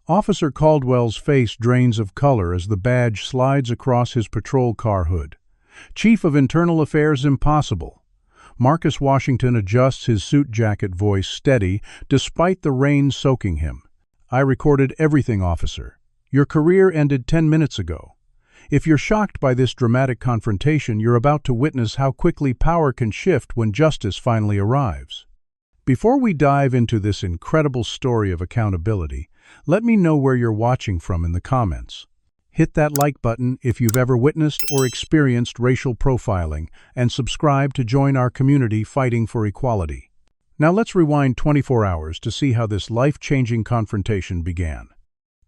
Officer Caldwell's face drains of color as the badge slides across his patrol car hood. Chief of Internal Affairs impossible. Marcus Washington adjusts his suit jacket voice steady despite the rain soaking him. I recorded everything, officer. Your career ended 10 minutes ago. If you're shocked by this dramatic confrontation, you're about to witness how quickly power can shift when justice finally arrives. Before we dive into this incredible story of accountability, let me know where you're watching from in the comments. Hit that like button if you've ever witnessed or experienced racial profiling, and subscribe to join our community fighting for equality. Now let's rewind 24 hours to see how this life-changing confrontation began.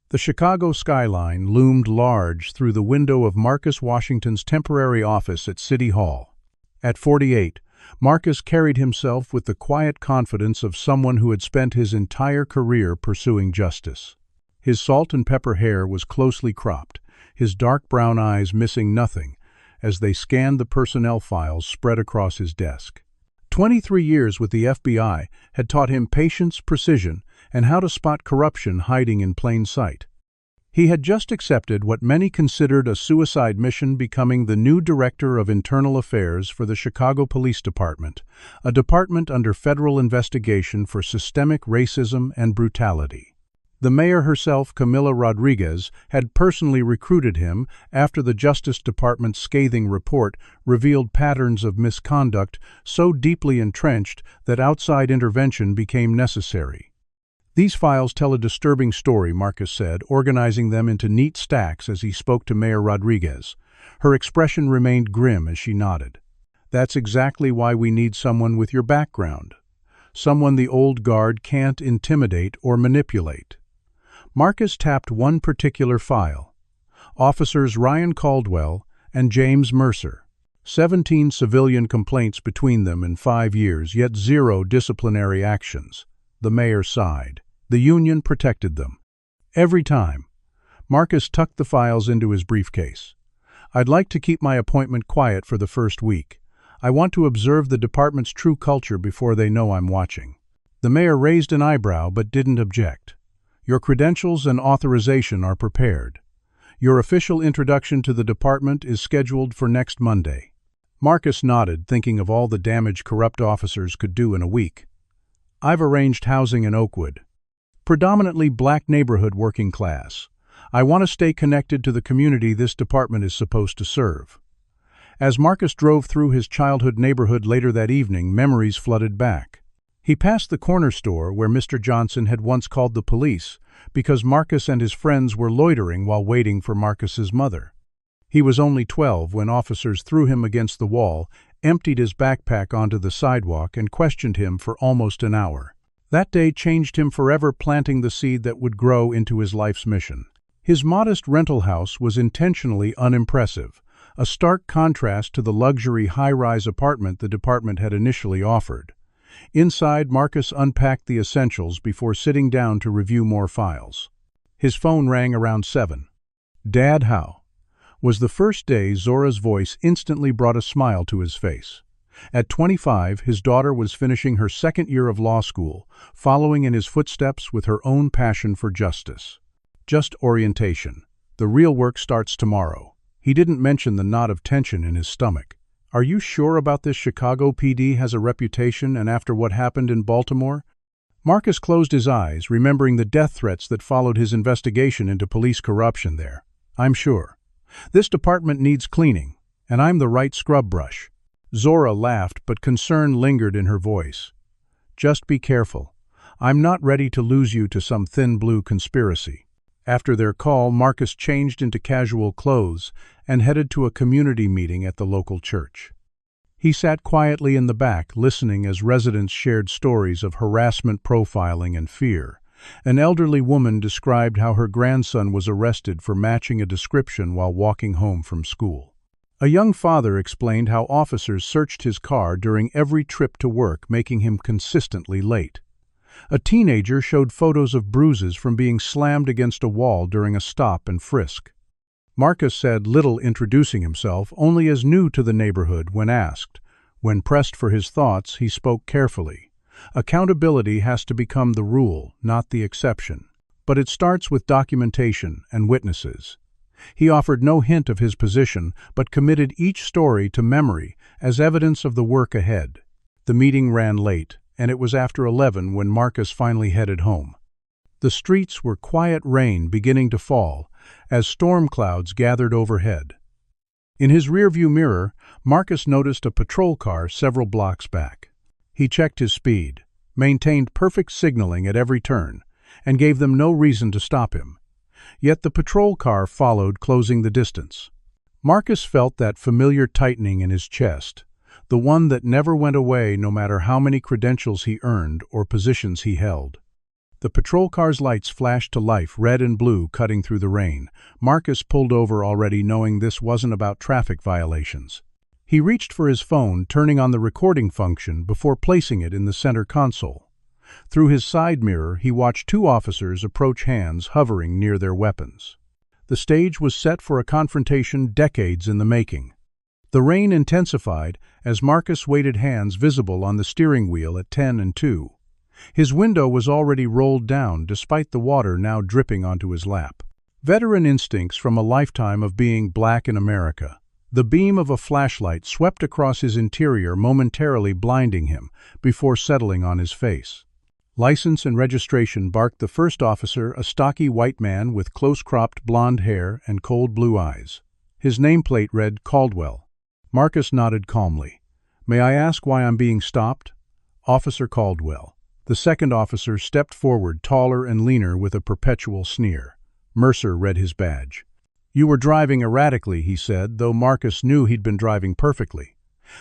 The Chicago skyline loomed large through the window of Marcus Washington's temporary office at City Hall. At 48, Marcus carried himself with the quiet confidence of someone who had spent his entire career pursuing justice. His salt-and-pepper hair was closely cropped, his dark brown eyes missing nothing as they scanned the personnel files spread across his desk. 23 years with the FBI had taught him patience, precision, and how to spot corruption hiding in plain sight. He had just accepted what many considered a suicide mission, becoming the new Director of Internal Affairs for the Chicago Police Department, a department under federal investigation for systemic racism and brutality. The mayor herself, Camila Rodriguez, had personally recruited him after the Justice Department's scathing report revealed patterns of misconduct so deeply entrenched that outside intervention became necessary. These files tell a disturbing story, Marcus said, organizing them into neat stacks as he spoke to Mayor Rodriguez. Her expression remained grim as she nodded. That's exactly why we need someone with your background. Someone the old guard can't intimidate or manipulate. Marcus tapped one particular file. Officers Ryan Caldwell and James Mercer. 17 civilian complaints between them in 5 years, yet 0 disciplinary actions. The mayor sighed. The union protected them. Every time. Marcus tucked the files into his briefcase. I'd like to keep my appointment quiet for the first week. I want to observe the department's true culture before they know I'm watching. The mayor raised an eyebrow but didn't object. Your credentials and authorization are prepared. Your official introduction to the department is scheduled for next Monday. Marcus nodded, thinking of all the damage corrupt officers could do in a week. I've arranged housing in Oakwood. Predominantly black neighborhood, working class. I want to stay connected to the community this department is supposed to serve. As Marcus drove through his childhood neighborhood later that evening, memories flooded back. He passed the corner store where Mr. Johnson had once called the police because Marcus and his friends were loitering while waiting for Marcus's mother. He was only 12 when officers threw him against the wall, emptied his backpack onto the sidewalk, and questioned him for almost an hour. That day changed him forever, planting the seed that would grow into his life's mission. His modest rental house was intentionally unimpressive, a stark contrast to the luxury high-rise apartment the department had initially offered. Inside, Marcus unpacked the essentials before sitting down to review more files. His phone rang around 7. "Dad, how?" was the first day. Zora's voice instantly brought a smile to his face. At 25, his daughter was finishing her second year of law school, following in his footsteps with her own passion for justice. Just orientation. The real work starts tomorrow. He didn't mention the knot of tension in his stomach. Are you sure about this? Chicago PD has a reputation, and after what happened in Baltimore? Marcus closed his eyes, remembering the death threats that followed his investigation into police corruption there. I'm sure. This department needs cleaning, and I'm the right scrub brush. Zora laughed, but concern lingered in her voice. Just be careful. I'm not ready to lose you to some thin blue conspiracy. After their call, Marcus changed into casual clothes and headed to a community meeting at the local church. He sat quietly in the back, listening as residents shared stories of harassment, profiling, and fear. An elderly woman described how her grandson was arrested for matching a description while walking home from school. A young father explained how officers searched his car during every trip to work, making him consistently late. A teenager showed photos of bruises from being slammed against a wall during a stop and frisk. Marcus said little, introducing himself only as new to the neighborhood when asked. When pressed for his thoughts, he spoke carefully. Accountability has to become the rule, not the exception. but it starts with documentation and witnesses. He offered no hint of his position, but committed each story to memory as evidence of the work ahead. The meeting ran late, and it was after 11 when Marcus finally headed home. The streets were quiet rain beginning to fall as storm clouds gathered overhead. In his rearview mirror, Marcus noticed a patrol car several blocks back. He checked his speed, maintained perfect signaling at every turn, and gave them no reason to stop him. Yet the patrol car followed, closing the distance. Marcus felt that familiar tightening in his chest, the one that never went away no matter how many credentials he earned or positions he held. The patrol car's lights flashed to life, red and blue, cutting through the rain. Marcus pulled over, already knowing this wasn't about traffic violations. He reached for his phone, turning on the recording function before placing it in the center console. Through his side mirror, he watched two officers approach, hands hovering near their weapons. The stage was set for a confrontation decades in the making. The rain intensified as Marcus waited, hands visible on the steering wheel at 10 and 2. His window was already rolled down, despite the water now dripping onto his lap. Veteran instincts from a lifetime of being black in America. The beam of a flashlight swept across his interior, momentarily blinding him before settling on his face. License and registration, barked the first officer, a stocky white man with close-cropped blonde hair and cold blue eyes. His nameplate read Caldwell. Marcus nodded calmly. "May I ask why I'm being stopped?" "Officer Caldwell." The second officer stepped forward, taller and leaner, with a perpetual sneer. Mercer read his badge. "You were driving erratically," he said, though Marcus knew he'd been driving perfectly.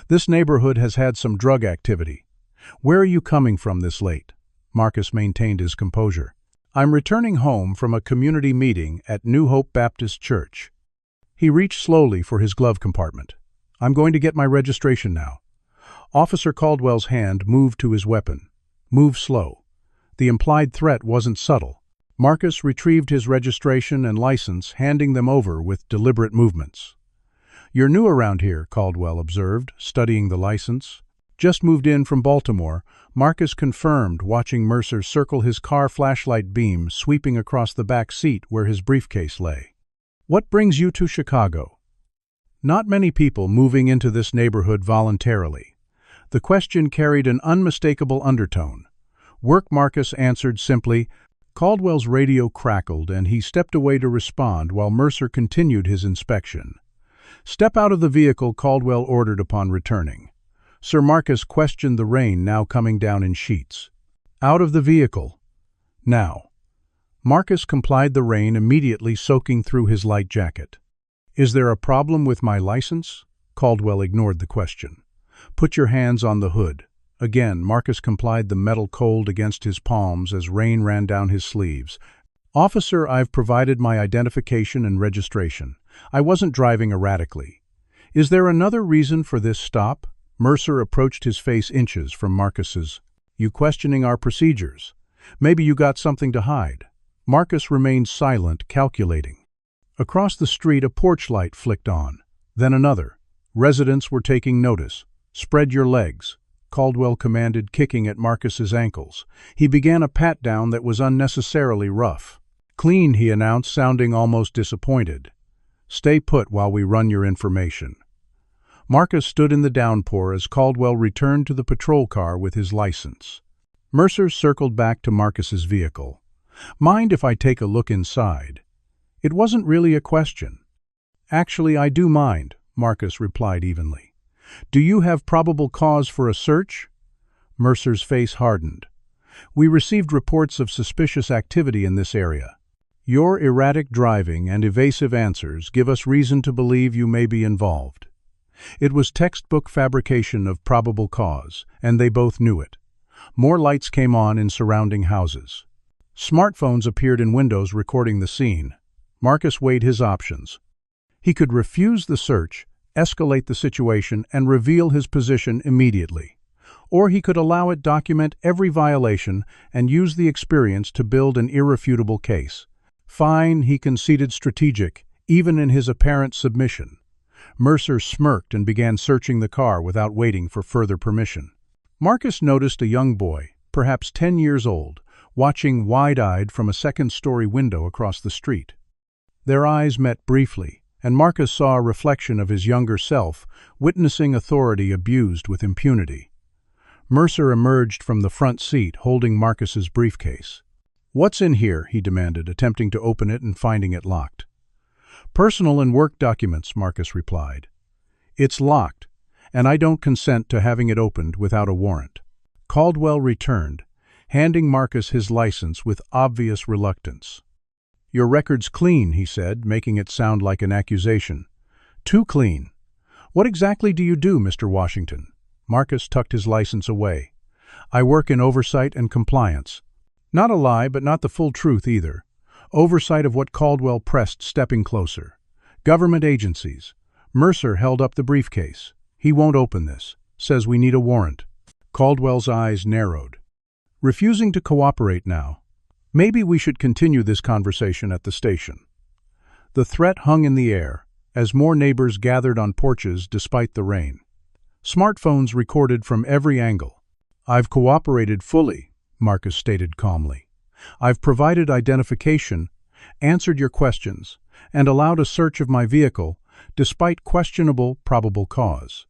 "This neighborhood has had some drug activity. Where are you coming from this late?" Marcus maintained his composure. "I'm returning home from a community meeting at New Hope Baptist Church." He reached slowly for his glove compartment. "I'm going to get my registration now." Officer Caldwell's hand moved to his weapon. "Move slow." The implied threat wasn't subtle. Marcus retrieved his registration and license, handing them over with deliberate movements. "You're new around here," Caldwell observed, studying the license. "Just moved in from Baltimore," Marcus confirmed, watching Mercer circle his car, flashlight beam sweeping across the back seat where his briefcase lay. "What brings you to Chicago?" Not many people moving into this neighborhood voluntarily. The question carried an unmistakable undertone. "Work," Marcus answered simply. Caldwell's radio crackled, and he stepped away to respond while Mercer continued his inspection. "Step out of the vehicle," Caldwell ordered upon returning. Sir Marcus questioned the rain now coming down in sheets. "Out of the vehicle. Now." Marcus complied, the rain immediately soaking through his light jacket. "Is there a problem with my license?" Caldwell ignored the question. "Put your hands on the hood." Again, Marcus complied, the metal cold against his palms as rain ran down his sleeves. "Officer, I've provided my identification and registration. I wasn't driving erratically. Is there another reason for this stop?" Mercer approached, his face inches from Marcus's. "You questioning our procedures? Maybe you got something to hide." Marcus remained silent, calculating. Across the street, a porch light flicked on. Then another. Residents were taking notice. "Spread your legs," Caldwell commanded, kicking at Marcus's ankles. He began a pat-down that was unnecessarily rough. "Clean," he announced, sounding almost disappointed. "Stay put while we run your information." Marcus stood in the downpour as Caldwell returned to the patrol car with his license. Mercer circled back to Marcus's vehicle. "Mind if I take a look inside?" It wasn't really a question. "Actually, I do mind," Marcus replied evenly. "Do you have probable cause for a search?" Mercer's face hardened. "We received reports of suspicious activity in this area. Your erratic driving and evasive answers give us reason to believe you may be involved." It was textbook fabrication of probable cause, and they both knew it. More lights came on in surrounding houses. Smartphones appeared in windows recording the scene. Marcus weighed his options. He could refuse the search, escalate the situation, and reveal his position immediately. Or he could allow it, document every violation, and use the experience to build an irrefutable case. Fine, he conceded, strategic, even in his apparent submission. Mercer smirked and began searching the car without waiting for further permission. Marcus noticed a young boy, perhaps 10 years old, watching wide-eyed from a second-story window across the street. Their eyes met briefly, and Marcus saw a reflection of his younger self, witnessing authority abused with impunity. Mercer emerged from the front seat, holding Marcus's briefcase. "What's in here?" he demanded, attempting to open it and finding it locked. "Personal and work documents," Marcus replied. "It's locked, and I don't consent to having it opened without a warrant." Caldwell returned, handing Marcus his license with obvious reluctance. "Your record's clean," he said, making it sound like an accusation. "Too clean. What exactly do you do, Mr. Washington?" Marcus tucked his license away. "I work in oversight and compliance." Not a lie, but not the full truth either. Oversight of what Caldwell pressed, stepping closer. Government agencies. Mercer held up the briefcase. "He won't open this. Says we need a warrant." Caldwell's eyes narrowed. "Refusing to cooperate now. Maybe we should continue this conversation at the station." The threat hung in the air, as more neighbors gathered on porches despite the rain. Smartphones recorded from every angle. "I've cooperated fully," Marcus stated calmly. "I've provided identification, answered your questions, and allowed a search of my vehicle, despite questionable probable cause.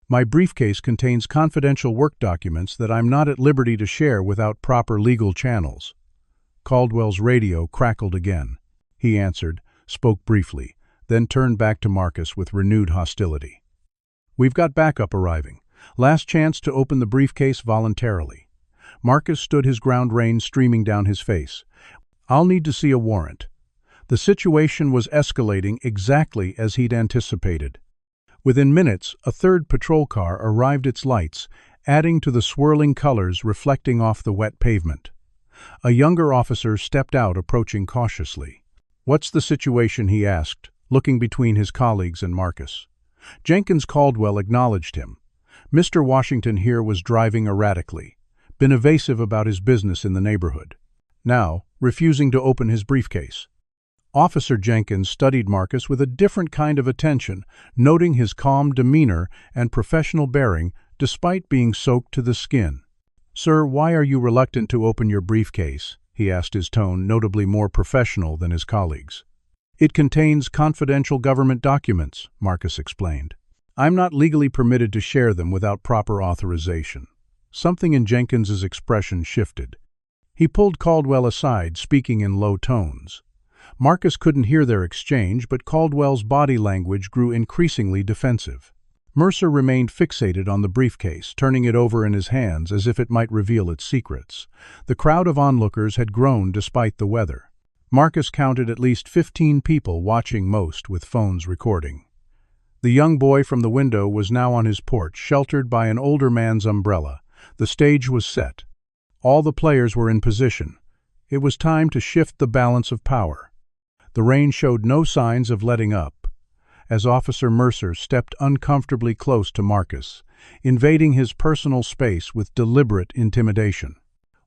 My briefcase contains confidential work documents that I'm not at liberty to share without proper legal channels." Caldwell's radio crackled again. He answered, spoke briefly, then turned back to Marcus with renewed hostility. "We've got backup arriving. Last chance to open the briefcase voluntarily." Marcus stood his ground, rain streaming down his face. "I'll need to see a warrant." The situation was escalating exactly as he'd anticipated. Within minutes, a third patrol car arrived, its lights adding to the swirling colors reflecting off the wet pavement. A younger officer stepped out, approaching cautiously. "What's the situation?" he asked, looking between his colleagues and Marcus. Jenkins Caldwell acknowledged him. Mr. Washington here was driving erratically, been evasive about his business in the neighborhood. Now, refusing to open his briefcase. Officer Jenkins studied Marcus with a different kind of attention, noting his calm demeanor and professional bearing despite being soaked to the skin. "Sir, why are you reluctant to open your briefcase?" he asked, his tone notably more professional than his colleagues. "It contains confidential government documents," Marcus explained. "I'm not legally permitted to share them without proper authorization." Something in Jenkins's expression shifted. He pulled Caldwell aside, speaking in low tones. Marcus couldn't hear their exchange, but Caldwell's body language grew increasingly defensive. Mercer remained fixated on the briefcase, turning it over in his hands as if it might reveal its secrets. The crowd of onlookers had grown despite the weather. Marcus counted at least 15 people watching, most with phones recording. The young boy from the window was now on his porch, sheltered by an older man's umbrella. The stage was set. All the players were in position. It was time to shift the balance of power. The rain showed no signs of letting up, as Officer Mercer stepped uncomfortably close to Marcus, invading his personal space with deliberate intimidation.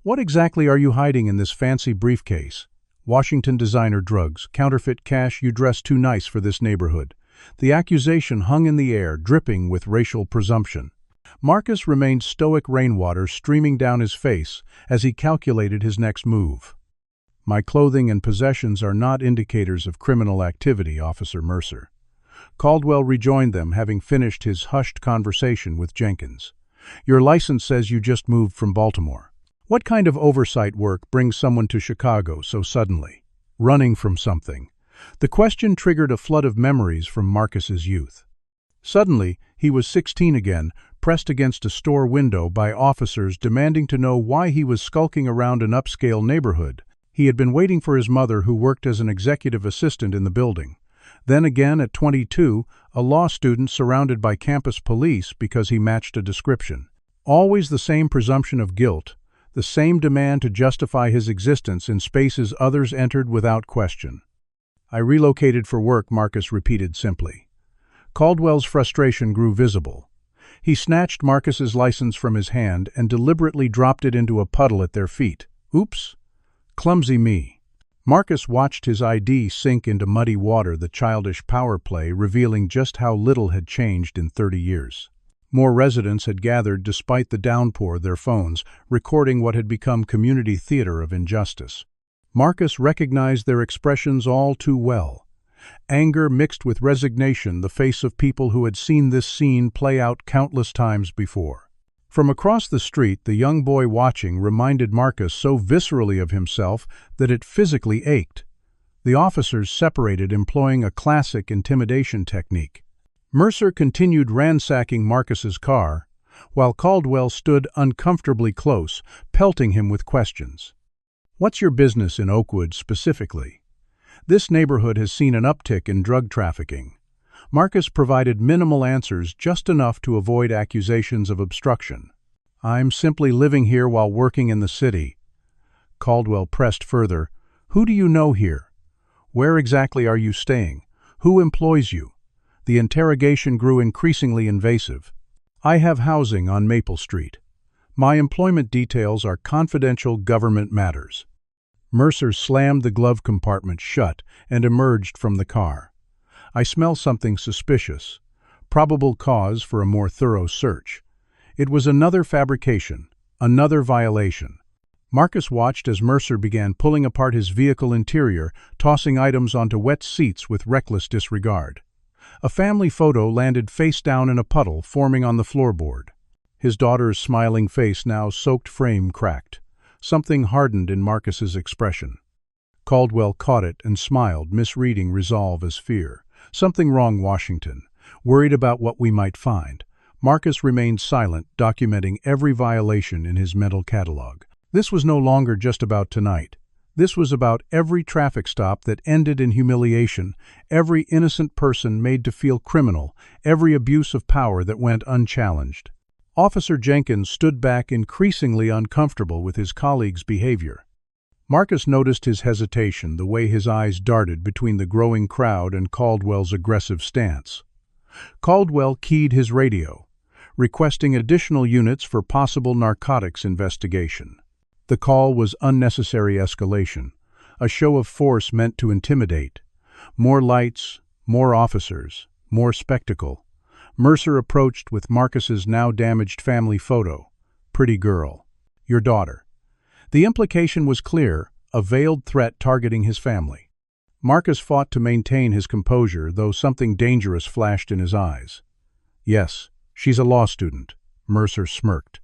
"What exactly are you hiding in this fancy briefcase?" "Washington designer drugs, counterfeit cash. You dress too nice for this neighborhood." The accusation hung in the air, dripping with racial presumption. Marcus remained stoic, rainwater streaming down his face as he calculated his next move. "My clothing and possessions are not indicators of criminal activity, Officer Mercer." Caldwell rejoined them, having finished his hushed conversation with Jenkins. "Your license says you just moved from Baltimore. What kind of oversight work brings someone to Chicago so suddenly? Running from something?" The question triggered a flood of memories from Marcus's youth. Suddenly, he was 16 again, pressed against a store window by officers demanding to know why he was skulking around an upscale neighborhood. He had been waiting for his mother, who worked as an executive assistant in the building. Then again, at 22, a law student surrounded by campus police because he matched a description. Always the same presumption of guilt, the same demand to justify his existence in spaces others entered without question. "I relocated for work," Marcus repeated simply. Caldwell's frustration grew visible. He snatched Marcus's license from his hand and deliberately dropped it into a puddle at their feet. "Oops. Clumsy me." Marcus watched his ID sink into muddy water, the childish power play revealing just how little had changed in 30 years. More residents had gathered despite the downpour, their phones recording what had become community theater of injustice. Marcus recognized their expressions all too well. Anger mixed with resignation, the face of people who had seen this scene play out countless times before. From across the street, the young boy watching reminded Marcus so viscerally of himself that it physically ached. The officers separated, employing a classic intimidation technique. Mercer continued ransacking Marcus's car, while Caldwell stood uncomfortably close, pelting him with questions. "What's your business in Oakwood specifically? This neighborhood has seen an uptick in drug trafficking." Marcus provided minimal answers, just enough to avoid accusations of obstruction. "I'm simply living here while working in the city." Caldwell pressed further. "Who do you know here? Where exactly are you staying? Who employs you?" The interrogation grew increasingly invasive. "I have housing on Maple Street. My employment details are confidential government matters." Mercer slammed the glove compartment shut and emerged from the car. "I smell something suspicious. Probable cause for a more thorough search." It was another fabrication, another violation. Marcus watched as Mercer began pulling apart his vehicle interior, tossing items onto wet seats with reckless disregard. A family photo landed face down in a puddle forming on the floorboard. His daughter's smiling face, now soaked frame, cracked. Something hardened in Marcus's expression. Caldwell caught it and smiled, misreading resolve as fear. "Something wrong, Washington. Worried about what we might find." Marcus remained silent, documenting every violation in his mental catalog. This was no longer just about tonight. This was about every traffic stop that ended in humiliation, every innocent person made to feel criminal, every abuse of power that went unchallenged. Officer Jenkins stood back, increasingly uncomfortable with his colleague's behavior. Marcus noticed his hesitation, the way his eyes darted between the growing crowd and Caldwell's aggressive stance. Caldwell keyed his radio, requesting additional units for possible narcotics investigation. The call was unnecessary escalation, a show of force meant to intimidate. More lights, more officers, more spectacle. Mercer approached with Marcus's now damaged family photo. "Pretty girl. Your daughter." The implication was clear, a veiled threat targeting his family. Marcus fought to maintain his composure, though something dangerous flashed in his eyes. "Yes, she's a law student," Mercer smirked.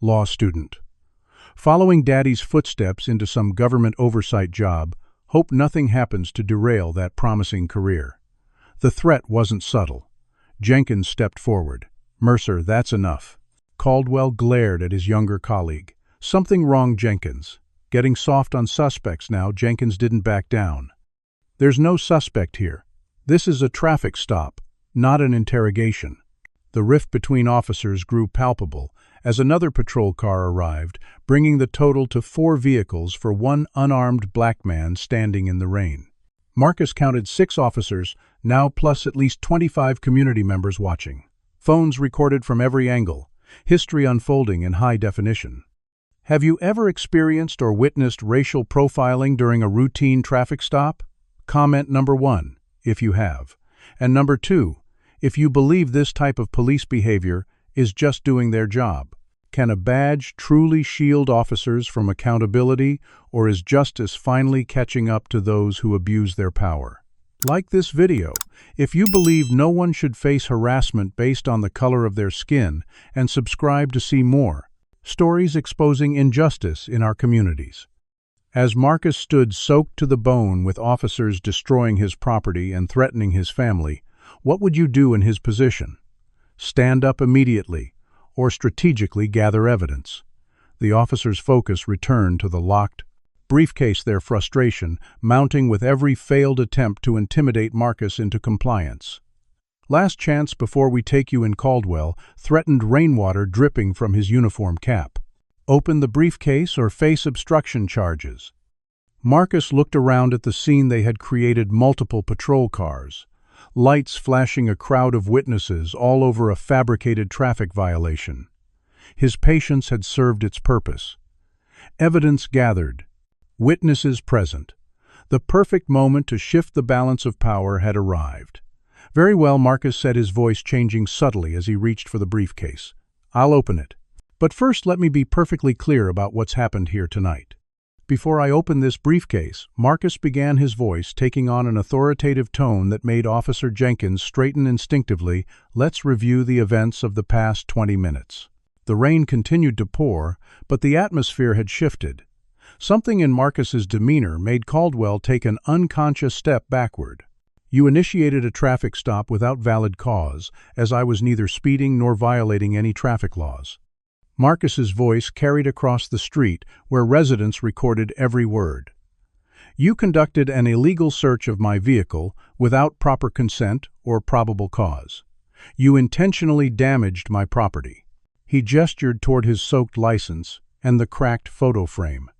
"Law student. Following Daddy's footsteps into some government oversight job, hope nothing happens to derail that promising career." The threat wasn't subtle. Jenkins stepped forward. "Mercer, that's enough." Caldwell glared at his younger colleague. "Something wrong, Jenkins." Getting soft on suspects now, Jenkins didn't back down. "There's no suspect here. This is a traffic stop, not an interrogation." The rift between officers grew palpable as another patrol car arrived, bringing the total to 4 vehicles for one unarmed black man standing in the rain. Marcus counted 6 officers, now plus at least 25 community members watching. Phones recorded from every angle, history unfolding in high definition. Have you ever experienced or witnessed racial profiling during a routine traffic stop? Comment number 1, if you have. And number 2, if you believe this type of police behavior is just doing their job. Can a badge truly shield officers from accountability, or is justice finally catching up to those who abuse their power? Like this video if you believe no one should face harassment based on the color of their skin, and subscribe to see more stories exposing injustice in our communities. As Marcus stood soaked to the bone with officers destroying his property and threatening his family, what would you do in his position? Stand up immediately, or strategically gather evidence? The officers' focus returned to the locked briefcase, their frustration mounting with every failed attempt to intimidate Marcus into compliance. "Last chance before we take you in," Caldwell threatened, rainwater dripping from his uniform cap. "Open the briefcase or face obstruction charges." Marcus looked around at the scene they had created: multiple patrol cars, lights flashing, a crowd of witnesses, all over a fabricated traffic violation. His patience had served its purpose. Evidence gathered, witnesses present. The perfect moment to shift the balance of power had arrived. Very well, Marcus said, his voice changing subtly as he reached for the briefcase. I'll open it. But first, let me be perfectly clear about what's happened here tonight. Before I open this briefcase, Marcus began, his voice taking on an authoritative tone that made Officer Jenkins straighten instinctively. Let's review the events of the past 20 minutes. The rain continued to pour, but the atmosphere had shifted. Something in Marcus's demeanor made Caldwell take an unconscious step backward. You initiated a traffic stop without valid cause, as I was neither speeding nor violating any traffic laws. Marcus's voice carried across the street, where residents recorded every word. You conducted an illegal search of my vehicle without proper consent or probable cause. You intentionally damaged my property. He gestured toward his soaked license and the cracked photo frame.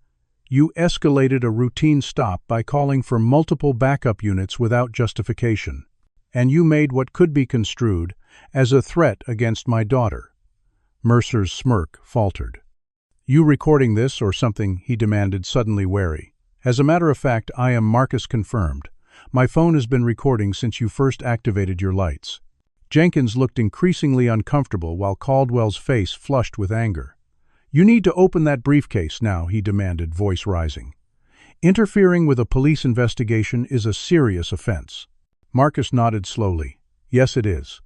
You escalated a routine stop by calling for multiple backup units without justification. And you made what could be construed as a threat against my daughter. Mercer's smirk faltered. You recording this or something? He demanded, suddenly wary. As a matter of fact, I am Marcus confirmed. My phone has been recording since you first activated your lights. Jenkins looked increasingly uncomfortable while Caldwell's face flushed with anger. You need to open that briefcase now, he demanded, voice rising. Interfering with a police investigation is a serious offense. Marcus nodded slowly. Yes, it is.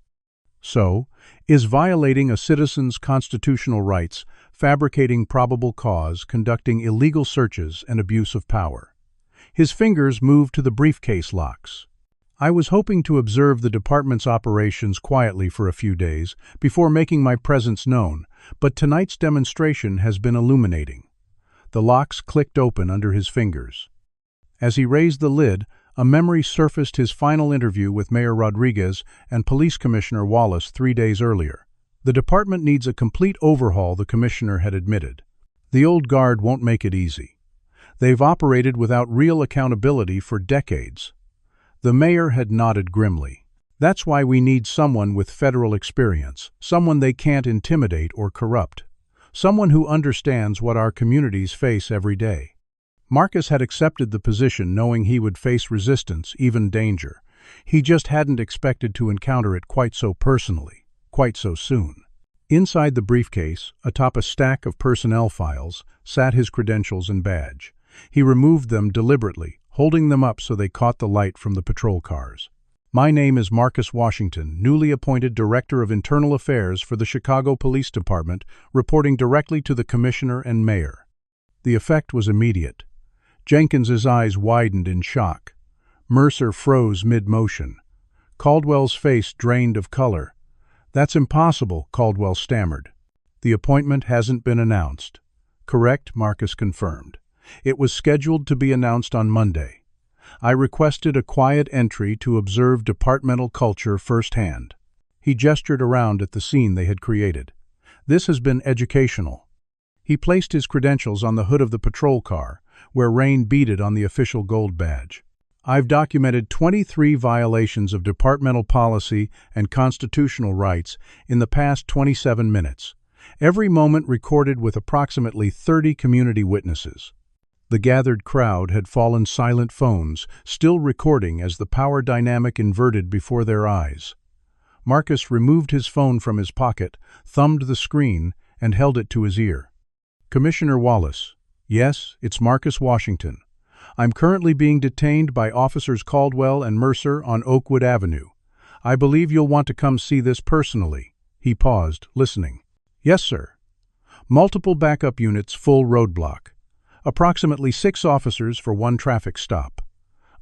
So, is violating a citizen's constitutional rights, fabricating probable cause, conducting illegal searches, and abuse of power. His fingers moved to the briefcase locks. I was hoping to observe the department's operations quietly for a few days before making my presence known, but tonight's demonstration has been illuminating. The locks clicked open under his fingers. As he raised the lid, a memory surfaced, his final interview with Mayor Rodriguez and Police Commissioner Wallace 3 days earlier. The department needs a complete overhaul, the commissioner had admitted. The old guard won't make it easy. They've operated without real accountability for decades. The mayor had nodded grimly. That's why we need someone with federal experience, someone they can't intimidate or corrupt, someone who understands what our communities face every day. Marcus had accepted the position knowing he would face resistance, even danger. He just hadn't expected to encounter it quite so personally, quite so soon. Inside the briefcase, atop a stack of personnel files, sat his credentials and badge. He removed them deliberately, holding them up so they caught the light from the patrol cars. My name is Marcus Washington, newly appointed Director of Internal Affairs for the Chicago Police Department, reporting directly to the Commissioner and Mayor. The effect was immediate. Jenkins's eyes widened in shock. Mercer froze mid-motion. Caldwell's face drained of color. That's impossible, Caldwell stammered. The appointment hasn't been announced. Correct, Marcus confirmed. It was scheduled to be announced on Monday. I requested a quiet entry to observe departmental culture firsthand. He gestured around at the scene they had created. This has been educational. He placed his credentials on the hood of the patrol car, where rain beaded on the official gold badge. I've documented 23 violations of departmental policy and constitutional rights in the past 27 minutes, every moment recorded with approximately 30 community witnesses. The gathered crowd had fallen silent, phones still recording as the power dynamic inverted before their eyes. Marcus removed his phone from his pocket, thumbed the screen, and held it to his ear. Commissioner Wallace. Yes, it's Marcus Washington. I'm currently being detained by Officers Caldwell and Mercer on Oakwood Avenue. I believe you'll want to come see this personally. He paused, listening. Yes, sir. Multiple backup units, full roadblock. Approximately 6 officers for 1 traffic stop.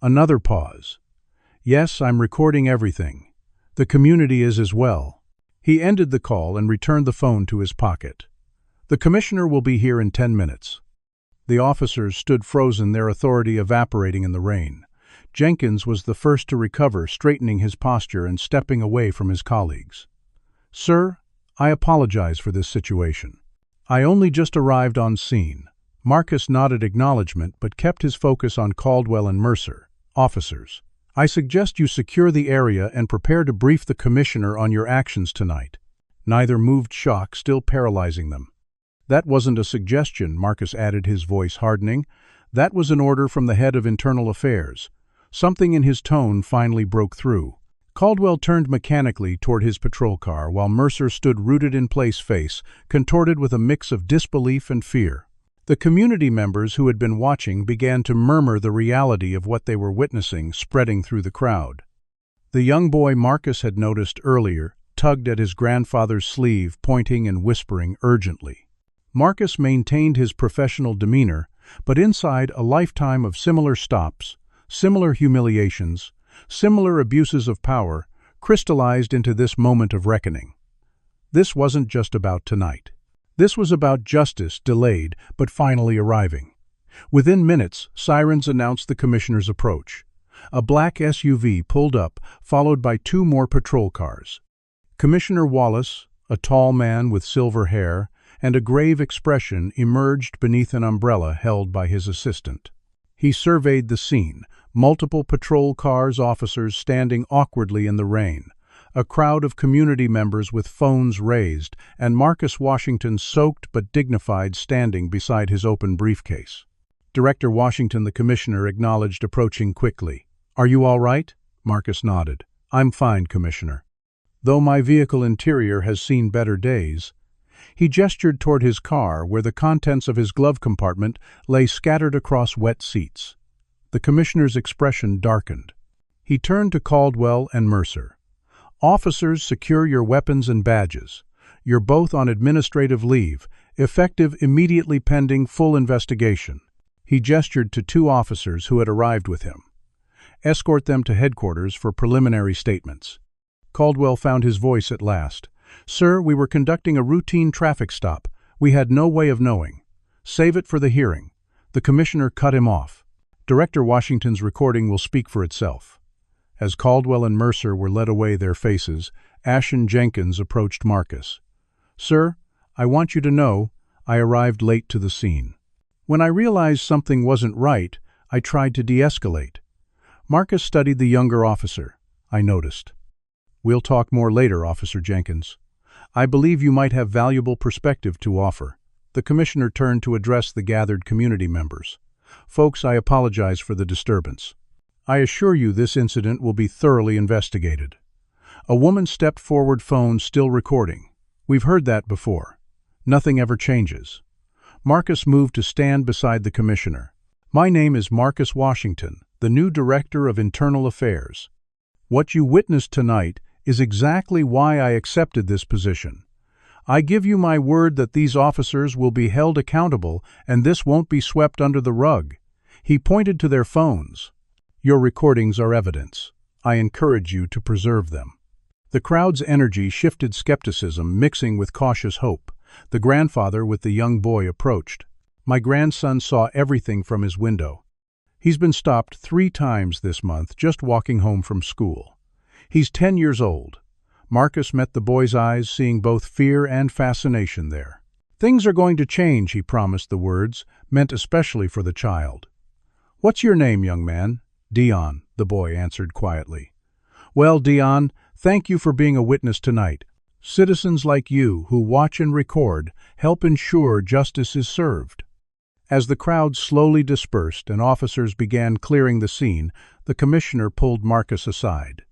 Another pause. Yes, I'm recording everything. The community is as well. He ended the call and returned the phone to his pocket. The commissioner will be here in 10 minutes. The officers stood frozen, their authority evaporating in the rain. Jenkins was the first to recover, straightening his posture and stepping away from his colleagues. Sir, I apologize for this situation. I only just arrived on scene. Marcus nodded acknowledgement but kept his focus on Caldwell and Mercer. Officers, I suggest you secure the area and prepare to brief the commissioner on your actions tonight. Neither moved, shock still paralyzing them. That wasn't a suggestion, Marcus added, his voice hardening. That was an order from the head of Internal Affairs. Something in his tone finally broke through. Caldwell turned mechanically toward his patrol car while Mercer stood rooted in place, face contorted with a mix of disbelief and fear. The community members who had been watching began to murmur the reality of what they were witnessing spreading through the crowd. The young boy Marcus had noticed earlier tugged at his grandfather's sleeve, pointing and whispering urgently. Marcus maintained his professional demeanor, but inside a lifetime of similar stops, similar humiliations, similar abuses of power, crystallized into this moment of reckoning. This wasn't just about tonight. This was about justice delayed but finally arriving. Within minutes, sirens announced the commissioner's approach. A black SUV pulled up, followed by 2 more patrol cars. Commissioner Wallace, a tall man with silver hair and a grave expression, emerged beneath an umbrella held by his assistant. He surveyed the scene, multiple patrol cars, officers standing awkwardly in the rain, a crowd of community members with phones raised, and Marcus Washington, soaked but dignified, standing beside his open briefcase. Director Washington, the commissioner, acknowledged, approaching quickly. "Are you all right?" Marcus nodded. "I'm fine, Commissioner. Though my vehicle interior has seen better days." He gestured toward his car, where the contents of his glove compartment lay scattered across wet seats. The commissioner's expression darkened. He turned to Caldwell and Mercer. "Officers, secure your weapons and badges. You're both on administrative leave, effective immediately pending full investigation." He gestured to 2 officers who had arrived with him. "Escort them to headquarters for preliminary statements." Caldwell found his voice at last. "Sir, we were conducting a routine traffic stop. We had no way of knowing. Save it for the hearing." The commissioner cut him off. Director Washington's recording will speak for itself. As Caldwell and Mercer were led away, their faces, Ashen Jenkins approached Marcus. "Sir, I want you to know I arrived late to the scene. When I realized something wasn't right, I tried to de-escalate." Marcus studied the younger officer. "I noticed." "We'll talk more later, Officer Jenkins. I believe you might have valuable perspective to offer." The commissioner turned to address the gathered community members. "Folks, I apologize for the disturbance. I assure you this incident will be thoroughly investigated." A woman stepped forward, phone still recording. "We've heard that before. Nothing ever changes." Marcus moved to stand beside the commissioner. "My name is Marcus Washington, the new Director of Internal Affairs. What you witnessed tonight is exactly why I accepted this position. I give you my word that these officers will be held accountable and this won't be swept under the rug." He pointed to their phones. "Your recordings are evidence. I encourage you to preserve them." The crowd's energy shifted, skepticism mixing with cautious hope. The grandfather with the young boy approached. "My grandson saw everything from his window. He's been stopped 3 times this month just walking home from school. He's 10 years old." Marcus met the boy's eyes, seeing both fear and fascination there. "Things are going to change," he promised, the words meant especially for the child. "What's your name, young man?" "Dion," the boy answered quietly. "Well, Dion, thank you for being a witness tonight. Citizens like you, who watch and record, help ensure justice is served." As the crowd slowly dispersed and officers began clearing the scene, the commissioner pulled Marcus aside.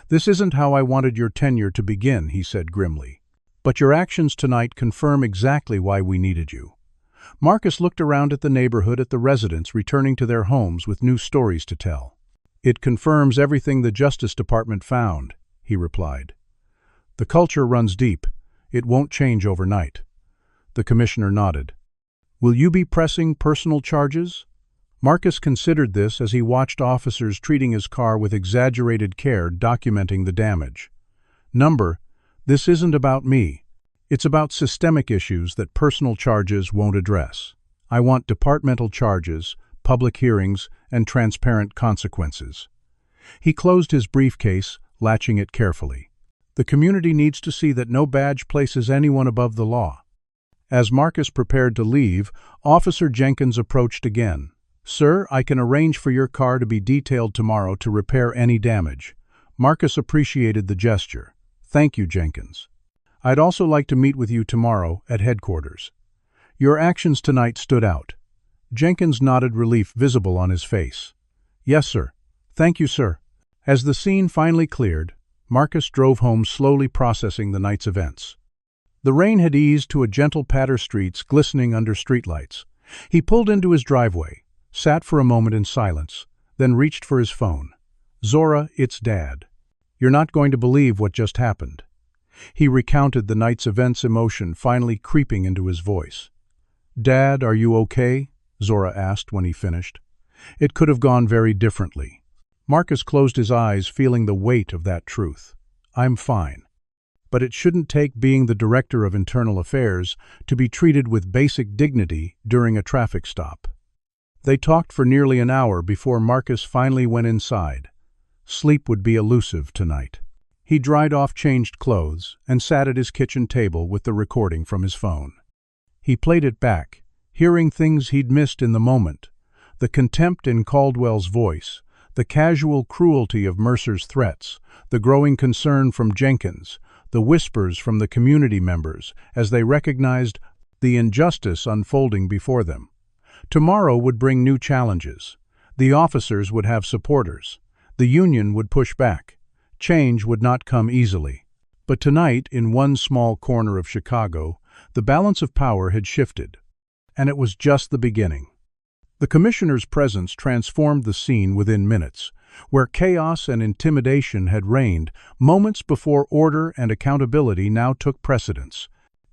"This isn't how I wanted your tenure to begin," he said grimly. "But your actions tonight confirm exactly why we needed you." Marcus looked around at the neighborhood, at the residents returning to their homes with new stories to tell. "It confirms everything the Justice Department found," he replied. "The culture runs deep. It won't change overnight." The commissioner nodded. "Will you be pressing personal charges?" Marcus considered this as he watched officers treating his car with exaggerated care, documenting the damage. "This isn't about me. It's about systemic issues that personal charges won't address. I want departmental charges, public hearings, and transparent consequences." He closed his briefcase, latching it carefully. The community needs to see that no badge places anyone above the law. As Marcus prepared to leave, Officer Jenkins approached again. "Sir, I can arrange for your car to be detailed tomorrow to repair any damage." Marcus appreciated the gesture. "Thank you, Jenkins. I'd also like to meet with you tomorrow at headquarters. Your actions tonight stood out." Jenkins nodded, relief visible on his face. "Yes, sir. Thank you, sir." As the scene finally cleared, Marcus drove home slowly processing the night's events. The rain had eased to a gentle patter, streets glistening under streetlights. He pulled into his driveway, sat for a moment in silence, then reached for his phone. "Zora, it's Dad. You're not going to believe what just happened." He recounted the night's events, emotion finally creeping into his voice. "Dad, are you okay?" Zora asked when he finished. It could have gone very differently. Marcus closed his eyes, feeling the weight of that truth. "I'm fine. But it shouldn't take being the director of internal affairs to be treated with basic dignity during a traffic stop." They talked for nearly an hour before Marcus finally went inside. Sleep would be elusive tonight. He dried off, changed clothes, and sat at his kitchen table with the recording from his phone. He played it back, hearing things he'd missed in the moment. The contempt in Caldwell's voice, the casual cruelty of Mercer's threats, the growing concern from Jenkins, the whispers from the community members as they recognized the injustice unfolding before them. Tomorrow would bring new challenges. The officers would have supporters. The union would push back. Change would not come easily. But tonight, in one small corner of Chicago, the balance of power had shifted. And it was just the beginning. The commissioner's presence transformed the scene within minutes. Where chaos and intimidation had reigned, moments before order and accountability now took precedence.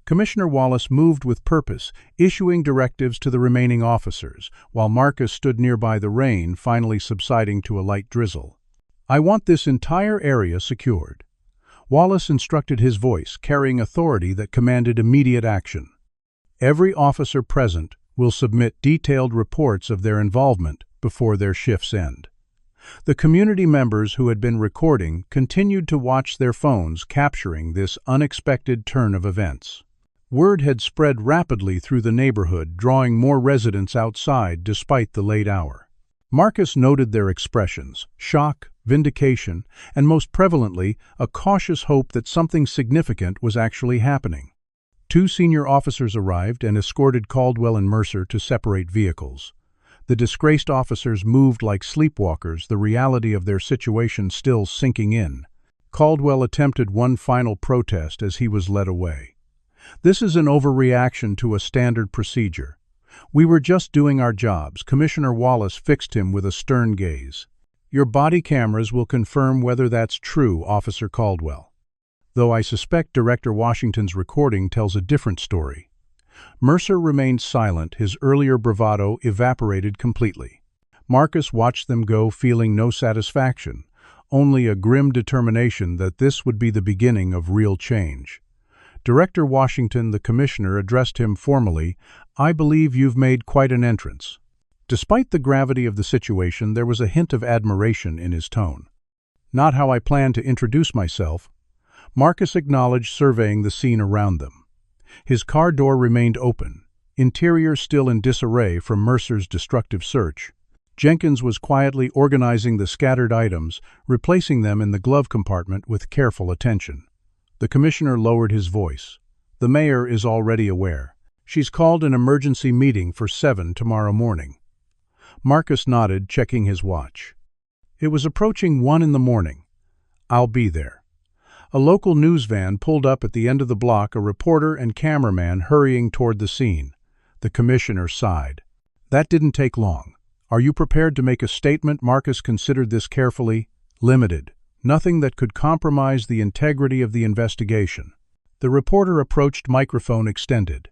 Commissioner Wallace moved with purpose, issuing directives to the remaining officers, while Marcus stood nearby, the rain finally subsiding to a light drizzle. "I want this entire area secured." Wallace instructed, his voice carrying authority that commanded immediate action. "Every officer present will submit detailed reports of their involvement before their shifts end." The community members who had been recording continued to watch their phones, capturing this unexpected turn of events. Word had spread rapidly through the neighborhood, drawing more residents outside despite the late hour. Marcus noted their expressions: shock, vindication, and most prevalently, a cautious hope that something significant was actually happening. 2 senior officers arrived and escorted Caldwell and Mercer to separate vehicles. The disgraced officers moved like sleepwalkers, the reality of their situation still sinking in. Caldwell attempted one final protest as he was led away. "This is an overreaction to a standard procedure. We were just doing our jobs." Commissioner Wallace fixed him with a stern gaze. "Your body cameras will confirm whether that's true, Officer Caldwell. Though I suspect Director Washington's recording tells a different story." Mercer remained silent, his earlier bravado evaporated completely. Marcus watched them go, feeling no satisfaction, only a grim determination that this would be the beginning of real change. Director Washington, the commissioner, addressed him formally. "I believe you've made quite an entrance." Despite the gravity of the situation, there was a hint of admiration in his tone. "Not how I planned to introduce myself." Marcus acknowledged, surveying the scene around them. His car door remained open, interior still in disarray from Mercer's destructive search. Jenkins was quietly organizing the scattered items, replacing them in the glove compartment with careful attention. The commissioner lowered his voice. "The mayor is already aware. She's called an emergency meeting for 7 tomorrow morning." Marcus nodded, checking his watch. It was approaching 1 in the morning. "I'll be there." A local news van pulled up at the end of the block, a reporter and cameraman hurrying toward the scene. The commissioner sighed. "That didn't take long. Are you prepared to make a statement?" Marcus considered this carefully. "Limited. Nothing that could compromise the integrity of the investigation." The reporter approached, microphone extended.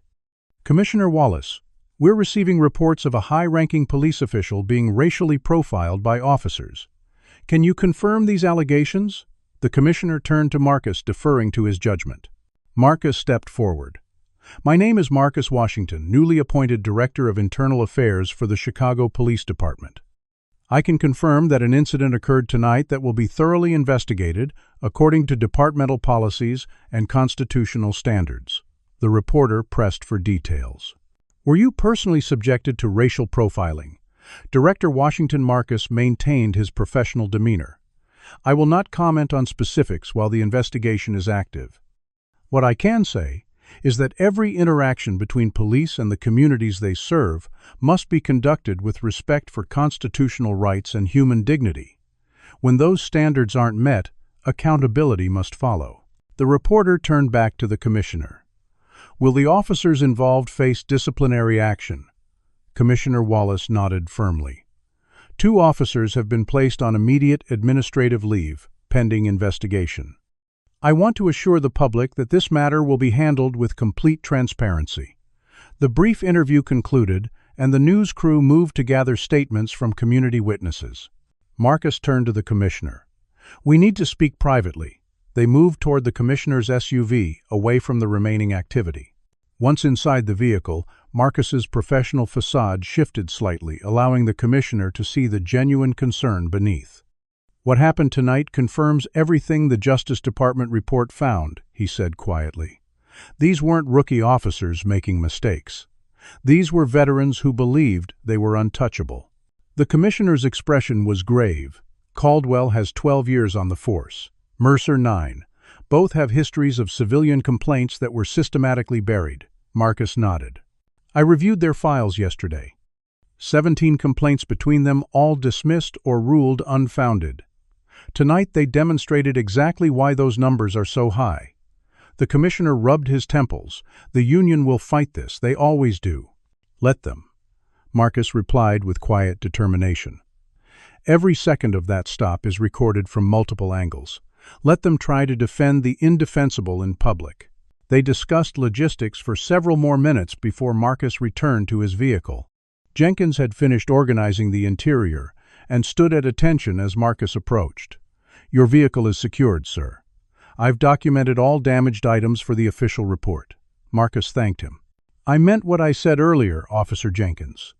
"Commissioner Wallace, we're receiving reports of a high-ranking police official being racially profiled by officers. Can you confirm these allegations?" The commissioner turned to Marcus, deferring to his judgment. Marcus stepped forward. "My name is Marcus Washington, newly appointed Director of Internal Affairs for the Chicago Police Department. I can confirm that an incident occurred tonight that will be thoroughly investigated according to departmental policies and constitutional standards." The reporter pressed for details. "Were you personally subjected to racial profiling?" Director Washington. Marcus maintained his professional demeanor. "I will not comment on specifics while the investigation is active. What I can say is that every interaction between police and the communities they serve must be conducted with respect for constitutional rights and human dignity. When those standards aren't met, Accountability must follow. The reporter turned back to the commissioner. Will the officers involved face disciplinary action? Commissioner Wallace nodded firmly. 2 officers have been placed on immediate administrative leave, pending investigation. I want to assure the public that this matter will be handled with complete transparency. The brief interview concluded, and the news crew moved to gather statements from community witnesses. Marcus turned to the commissioner. We need to speak privately. They moved toward the commissioner's SUV, away from the remaining activity. Once inside the vehicle, Marcus's professional facade shifted slightly, allowing the commissioner to see the genuine concern beneath. What happened tonight confirms everything the Justice Department report found, he said quietly. These weren't rookie officers making mistakes. These were veterans who believed they were untouchable. The commissioner's expression was grave. Caldwell has 12 years on the force. Mercer 9. Both have histories of civilian complaints that were systematically buried. Marcus nodded. I reviewed their files yesterday. 17 complaints between them, all dismissed or ruled unfounded. Tonight they demonstrated exactly why those numbers are so high. The commissioner rubbed his temples. The union will fight this. They always do. Let them. Marcus replied with quiet determination. Every second of that stop is recorded from multiple angles. Let them try to defend the indefensible in public. They discussed logistics for several more minutes before Marcus returned to his vehicle. Jenkins had finished organizing the interior and stood at attention as Marcus approached. Your vehicle is secured, sir. I've documented all damaged items for the official report. Marcus thanked him. I meant what I said earlier, Officer Jenkins.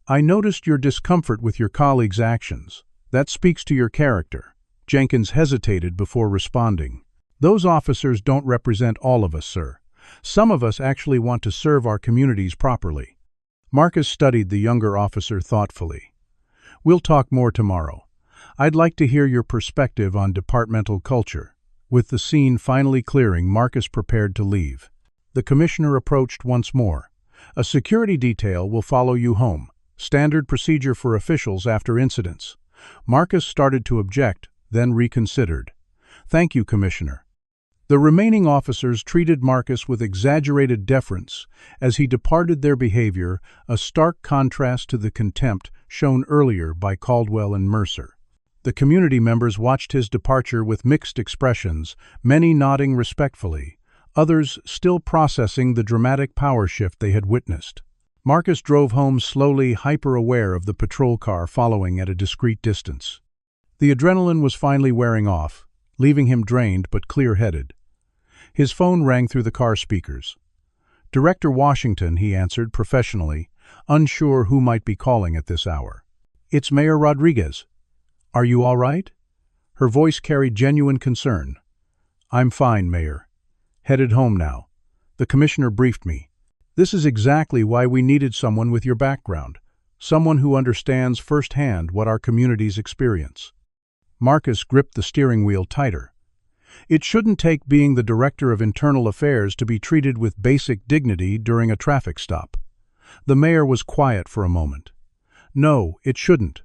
I noticed your discomfort with your colleagues' actions. That speaks to your character. Jenkins hesitated before responding. Those officers don't represent all of us, sir. Some of us actually want to serve our communities properly. Marcus studied the younger officer thoughtfully. We'll talk more tomorrow. I'd like to hear your perspective on departmental culture. With the scene finally clearing, Marcus prepared to leave. The commissioner approached once more. A security detail will follow you home. Standard procedure for officials after incidents. Marcus started to object, then reconsidered. Thank you, Commissioner. The remaining officers treated Marcus with exaggerated deference as he departed, their behavior a stark contrast to the contempt shown earlier by Caldwell and Mercer. The community members watched his departure with mixed expressions, many nodding respectfully, others still processing the dramatic power shift they had witnessed. Marcus drove home slowly, hyper-aware of the patrol car following at a discreet distance. The adrenaline was finally wearing off, leaving him drained but clear-headed. His phone rang through the car speakers. Director Washington, he answered professionally, unsure who might be calling at this hour. It's Mayor Rodriguez. Are you all right? Her voice carried genuine concern. I'm fine, Mayor. Headed home now. The commissioner briefed me. This is exactly why we needed someone with your background, someone who understands firsthand what our communities experience. Marcus gripped the steering wheel tighter. It shouldn't take being the Director of Internal Affairs to be treated with basic dignity during a traffic stop. The mayor was quiet for a moment. No, it shouldn't.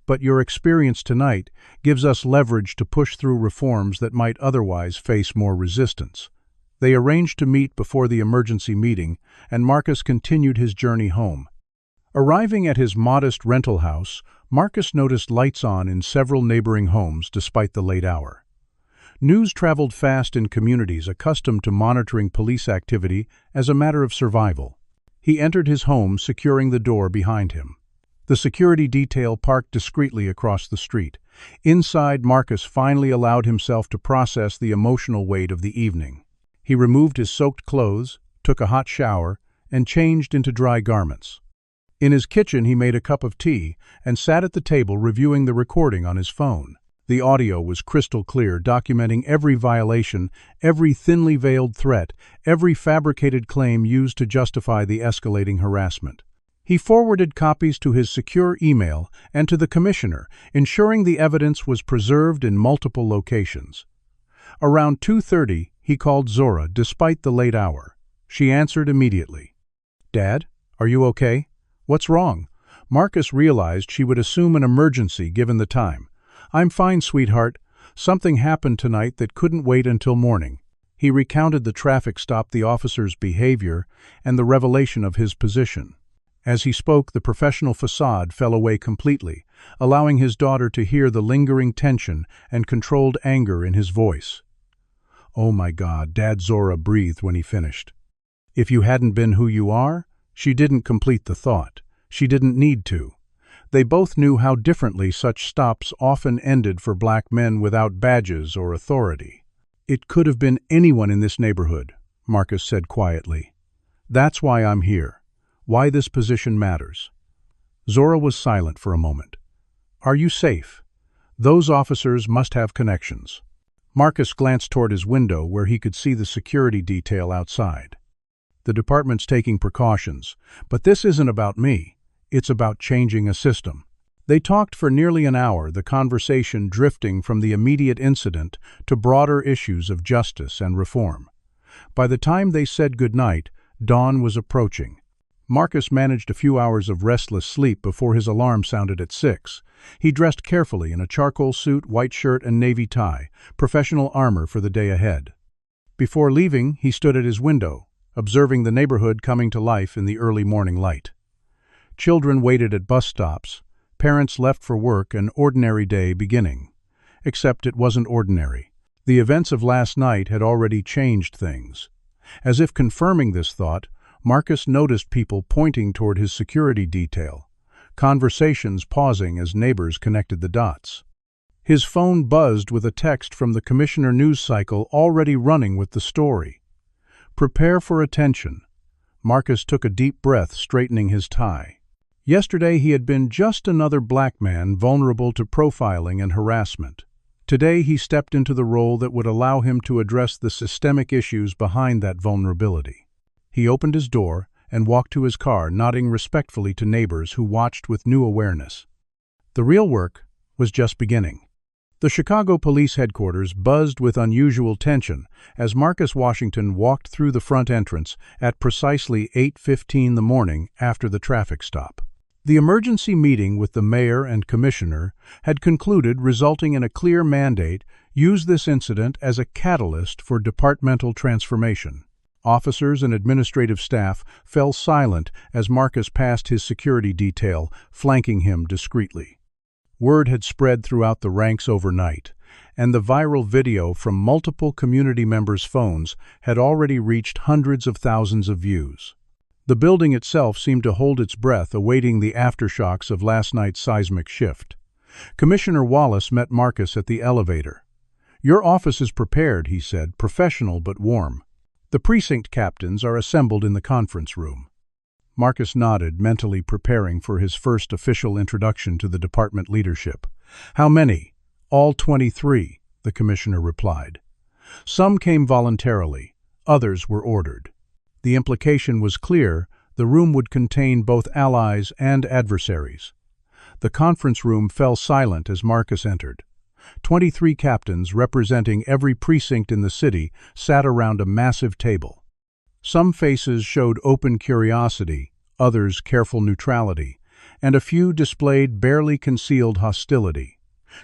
But your experience tonight gives us leverage to push through reforms that might otherwise face more resistance. They arranged to meet before the emergency meeting, and Marcus continued his journey home. Arriving at his modest rental house, Marcus noticed lights on in several neighboring homes despite the late hour. News traveled fast in communities accustomed to monitoring police activity as a matter of survival. He entered his home, securing the door behind him. The security detail parked discreetly across the street. Inside, Marcus finally allowed himself to process the emotional weight of the evening. He removed his soaked clothes, took a hot shower, and changed into dry garments. In his kitchen, he made a cup of tea and sat at the table reviewing the recording on his phone. The audio was crystal clear, documenting every violation, every thinly veiled threat, every fabricated claim used to justify the escalating harassment. He forwarded copies to his secure email and to the commissioner, ensuring the evidence was preserved in multiple locations. Around 2:30, he called Zora, despite the late hour. She answered immediately. "Dad, are you okay? What's wrong?" Marcus realized she would assume an emergency given the time. "I'm fine, sweetheart. Something happened tonight that couldn't wait until morning. He recounted the traffic stop, the officer's behavior, and the revelation of his position. As he spoke, the professional facade fell away completely, allowing his daughter to hear the lingering tension and controlled anger in his voice. "Oh my God," Dad, Zora breathed when he finished. "If you hadn't been who you are?" She didn't complete the thought. She didn't need to. They both knew how differently such stops often ended for black men without badges or authority. "It could have been anyone in this neighborhood," Marcus said quietly. "That's why I'm here. Why this position matters." Zora was silent for a moment. "Are you safe? Those officers must have connections." Marcus glanced toward his window where he could see the security detail outside. "The department's taking precautions, but this isn't about me. It's about changing a system." They talked for nearly an hour, the conversation drifting from the immediate incident to broader issues of justice and reform. By the time they said goodnight, dawn was approaching. Marcus managed a few hours of restless sleep before his alarm sounded at 6. He dressed carefully in a charcoal suit, white shirt, and navy tie, professional armor for the day ahead. Before leaving, he stood at his window, observing the neighborhood coming to life in the early morning light. Children waited at bus stops. Parents left for work, an ordinary day beginning. Except it wasn't ordinary. The events of last night had already changed things. As if confirming this thought, Marcus noticed people pointing toward his security detail, conversations pausing as neighbors connected the dots. His phone buzzed with a text from the Commissioner news cycle already running with the story. "Prepare for attention." Marcus took a deep breath, straightening his tie. Yesterday he had been just another black man vulnerable to profiling and harassment. Today he stepped into the role that would allow him to address the systemic issues behind that vulnerability. He opened his door and walked to his car, nodding respectfully to neighbors who watched with new awareness. The real work was just beginning. The Chicago Police Headquarters buzzed with unusual tension as Marcus Washington walked through the front entrance at precisely 8:15 the morning after the traffic stop. The emergency meeting with the mayor and commissioner had concluded, resulting in a clear mandate: use this incident as a catalyst for departmental transformation. Officers and administrative staff fell silent as Marcus passed his security detail, flanking him discreetly. Word had spread throughout the ranks overnight, and the viral video from multiple community members' phones had already reached hundreds of thousands of views. The building itself seemed to hold its breath, awaiting the aftershocks of last night's seismic shift. Commissioner Wallace met Marcus at the elevator. "Your office is prepared," he said, professional but warm. "The precinct captains are assembled in the conference room." Marcus nodded, mentally preparing for his first official introduction to the department leadership. "How many?" "All 23, the commissioner replied. "Some came voluntarily, others were ordered." The implication was clear: the room would contain both allies and adversaries. The conference room fell silent as Marcus entered. 23 captains, representing every precinct in the city, sat around a massive table. Some faces showed open curiosity, others careful neutrality, and a few displayed barely concealed hostility.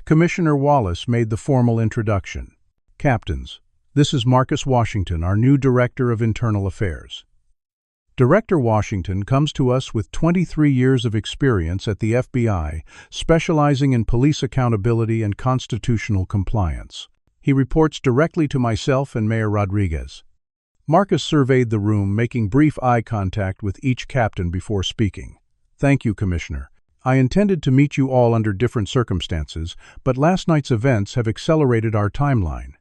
Commissioner Wallace made the formal introduction. "Captains, this is Marcus Washington, our new Director of Internal Affairs." Director Washington comes to us with 23 years of experience at the FBI, specializing in police accountability and constitutional compliance. He reports directly to myself and Mayor Rodriguez. Marcus surveyed the room, making brief eye contact with each captain before speaking. "Thank you, Commissioner. I intended to meet you all under different circumstances, but last night's events have accelerated our timeline."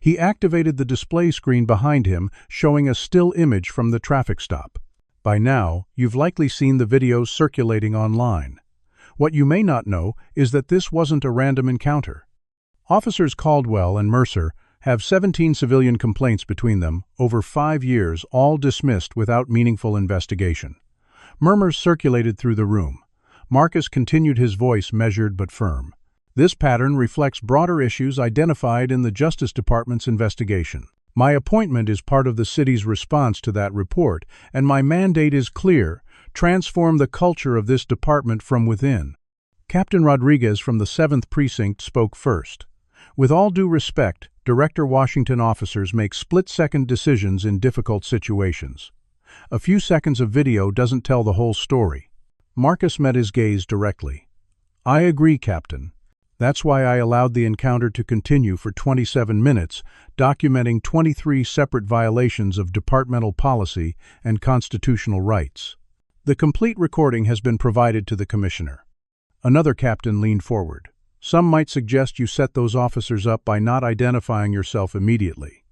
He activated the display screen behind him, showing a still image from the traffic stop. "By now, you've likely seen the videos circulating online. What you may not know is that this wasn't a random encounter. Officers Caldwell and Mercer have 17 civilian complaints between them over 5 years, all dismissed without meaningful investigation." Murmurs circulated through the room. Marcus continued, his voice measured but firm. "This pattern reflects broader issues identified in the Justice Department's investigation. My appointment is part of the city's response to that report, and my mandate is clear: transform the culture of this department from within." Captain Rodriguez from the 7th Precinct spoke first. With all due respect, Director Washington officers make split-second decisions in difficult situations. A few seconds of video doesn't tell the whole story. Marcus met his gaze directly. I agree, Captain. That's why I allowed the encounter to continue for 27 minutes, documenting 23 separate violations of departmental policy and constitutional rights. The complete recording has been provided to the Commissioner. Another captain leaned forward. Some might suggest you set those officers up by not identifying yourself immediately.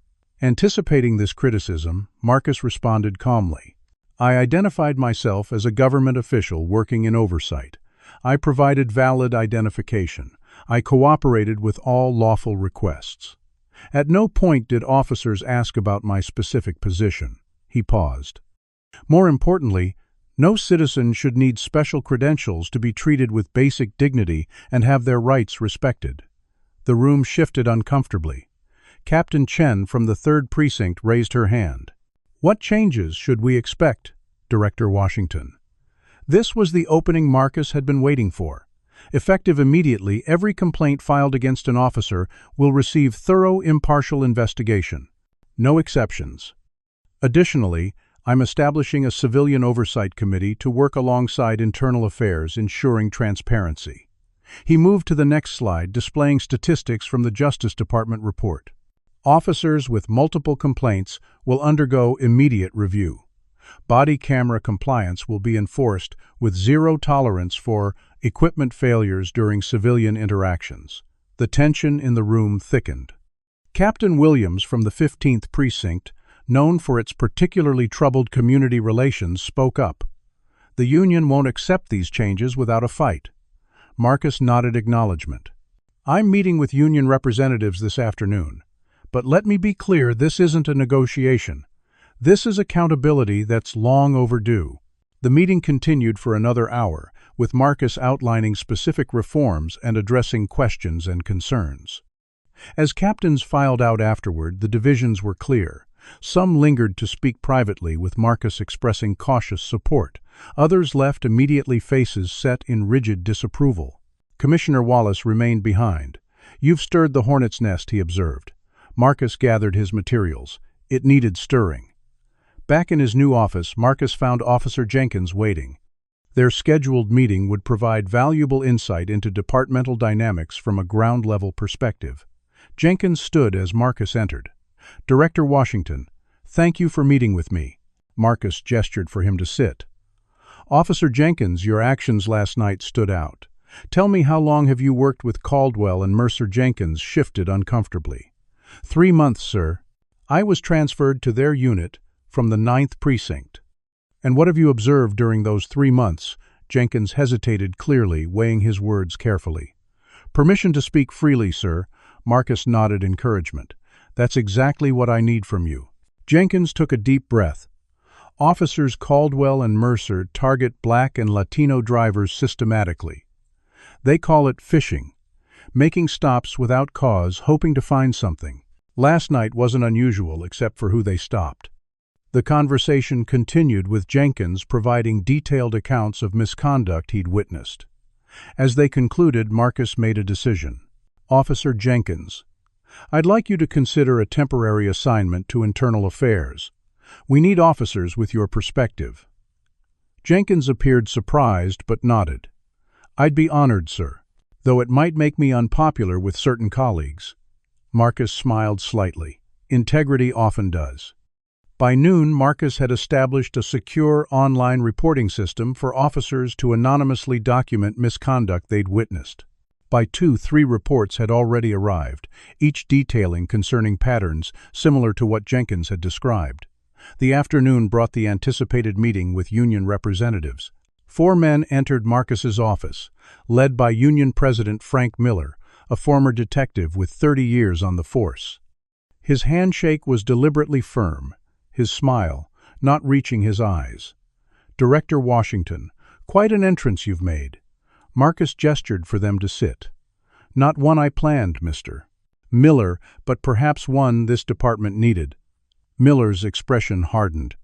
Anticipating this criticism, Marcus responded calmly. I identified myself as a government official working in oversight. I provided valid identification. I cooperated with all lawful requests. At no point did officers ask about my specific position. He paused. More importantly, no citizen should need special credentials to be treated with basic dignity and have their rights respected. The room shifted uncomfortably. Captain Chen from the 3rd Precinct raised her hand. What changes should we expect, Director Washington? This was the opening Marcus had been waiting for. Effective immediately, every complaint filed against an officer will receive thorough, impartial investigation. No exceptions. Additionally, I'm establishing a civilian oversight committee to work alongside internal affairs, ensuring transparency. He moved to the next slide, displaying statistics from the Justice Department report. Officers with multiple complaints will undergo immediate review. Body camera compliance will be enforced with zero tolerance for equipment failures during civilian interactions. The tension in the room thickened. Captain Williams from the 15th Precinct, known for its particularly troubled community relations, spoke up. The union won't accept these changes without a fight. Marcus nodded acknowledgement. I'm meeting with union representatives this afternoon. But let me be clear, this isn't a negotiation. This is accountability that's long overdue. The meeting continued for another hour, with Marcus outlining specific reforms and addressing questions and concerns. As captains filed out afterward, the divisions were clear. Some lingered to speak privately, with Marcus expressing cautious support. Others left immediately, faces set in rigid disapproval. Commissioner Wallace remained behind. You've stirred the hornet's nest, he observed. Marcus gathered his materials. It needed stirring. Back in his new office, Marcus found Officer Jenkins waiting. Their scheduled meeting would provide valuable insight into departmental dynamics from a ground-level perspective. Jenkins stood as Marcus entered. Director Washington, thank you for meeting with me. Marcus gestured for him to sit. Officer Jenkins, your actions last night stood out. Tell me, how long have you worked with Caldwell and Mercer? Jenkins shifted uncomfortably. 3 months, sir. I was transferred to their unit from the 9th Precinct. And what have you observed during those 3 months? Jenkins hesitated, clearly weighing his words carefully. Permission to speak freely, sir. Marcus nodded encouragement. That's exactly what I need from you. Jenkins took a deep breath. Officers Caldwell and Mercer target Black and Latino drivers systematically. They call it fishing, making stops without cause, hoping to find something. Last night wasn't unusual, except for who they stopped. The conversation continued, with Jenkins providing detailed accounts of misconduct he'd witnessed. As they concluded, Marcus made a decision. Officer Jenkins, I'd like you to consider a temporary assignment to internal affairs. We need officers with your perspective. Jenkins appeared surprised but nodded. I'd be honored, sir, though it might make me unpopular with certain colleagues. Marcus smiled slightly. Integrity often does. By noon, Marcus had established a secure online reporting system for officers to anonymously document misconduct they'd witnessed. By 2, 3 reports had already arrived, each detailing concerning patterns similar to what Jenkins had described. The afternoon brought the anticipated meeting with union representatives. 4 men entered Marcus's office, led by Union President Frank Miller, a former detective with 30 years on the force. His handshake was deliberately firm, his smile not reaching his eyes. Director Washington, quite an entrance you've made. Marcus gestured for them to sit. Not one I planned, Mr. Miller, but perhaps one this department needed. Miller's expression hardened.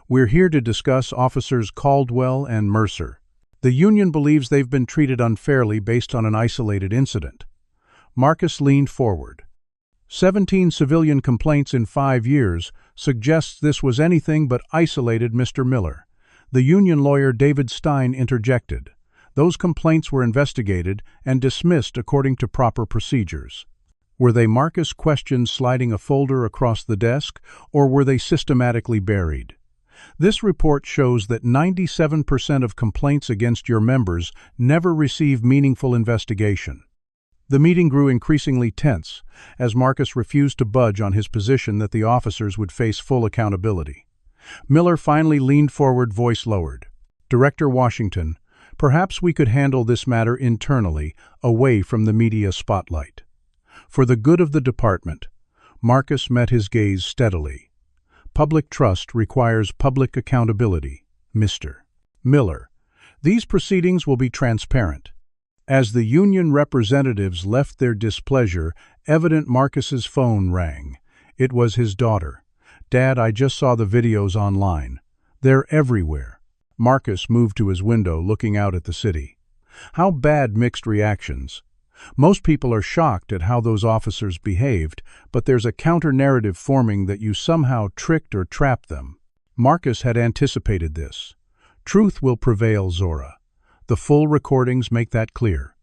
We're here to discuss officers Caldwell and Mercer. The union believes they've been treated unfairly based on an isolated incident. Marcus leaned forward. 17 civilian complaints in 5 years suggests this was anything but isolated, Mr. Miller. The union lawyer David Stein interjected. Those complaints were investigated and dismissed according to proper procedures. Were they, Marcus questioned, sliding a folder across the desk, or were they systematically buried? This report shows that 97% of complaints against your members never receive meaningful investigation. The meeting grew increasingly tense, as Marcus refused to budge on his position that the officers would face full accountability. Miller finally leaned forward, voice lowered. Director Washington, perhaps we could handle this matter internally, away from the media spotlight. For the good of the department, Marcus met his gaze steadily. Public trust requires public accountability, Mr. Miller. These proceedings will be transparent. As the union representatives left their displeasure, evident Marcus's phone rang. It was his daughter. Dad, I just saw the videos online. They're everywhere. Marcus moved to his window, looking out at the city. How bad? Mixed reactions. Most people are shocked at how those officers behaved, but there's a counter-narrative forming that you somehow tricked or trapped them. Marcus had anticipated this. Truth will prevail, Zora. The full recordings make that clear.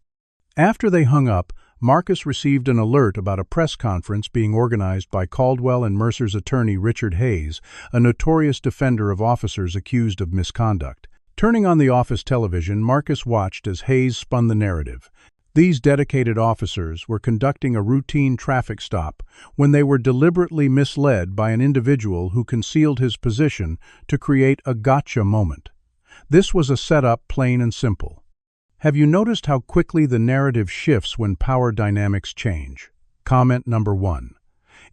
After they hung up, Marcus received an alert about a press conference being organized by Caldwell and Mercer's attorney Richard Hayes, a notorious defender of officers accused of misconduct. Turning on the office television, Marcus watched as Hayes spun the narrative. These dedicated officers were conducting a routine traffic stop when they were deliberately misled by an individual who concealed his position to create a gotcha moment. This was a setup, plain and simple. Have you noticed how quickly the narrative shifts when power dynamics change? Comment number 1.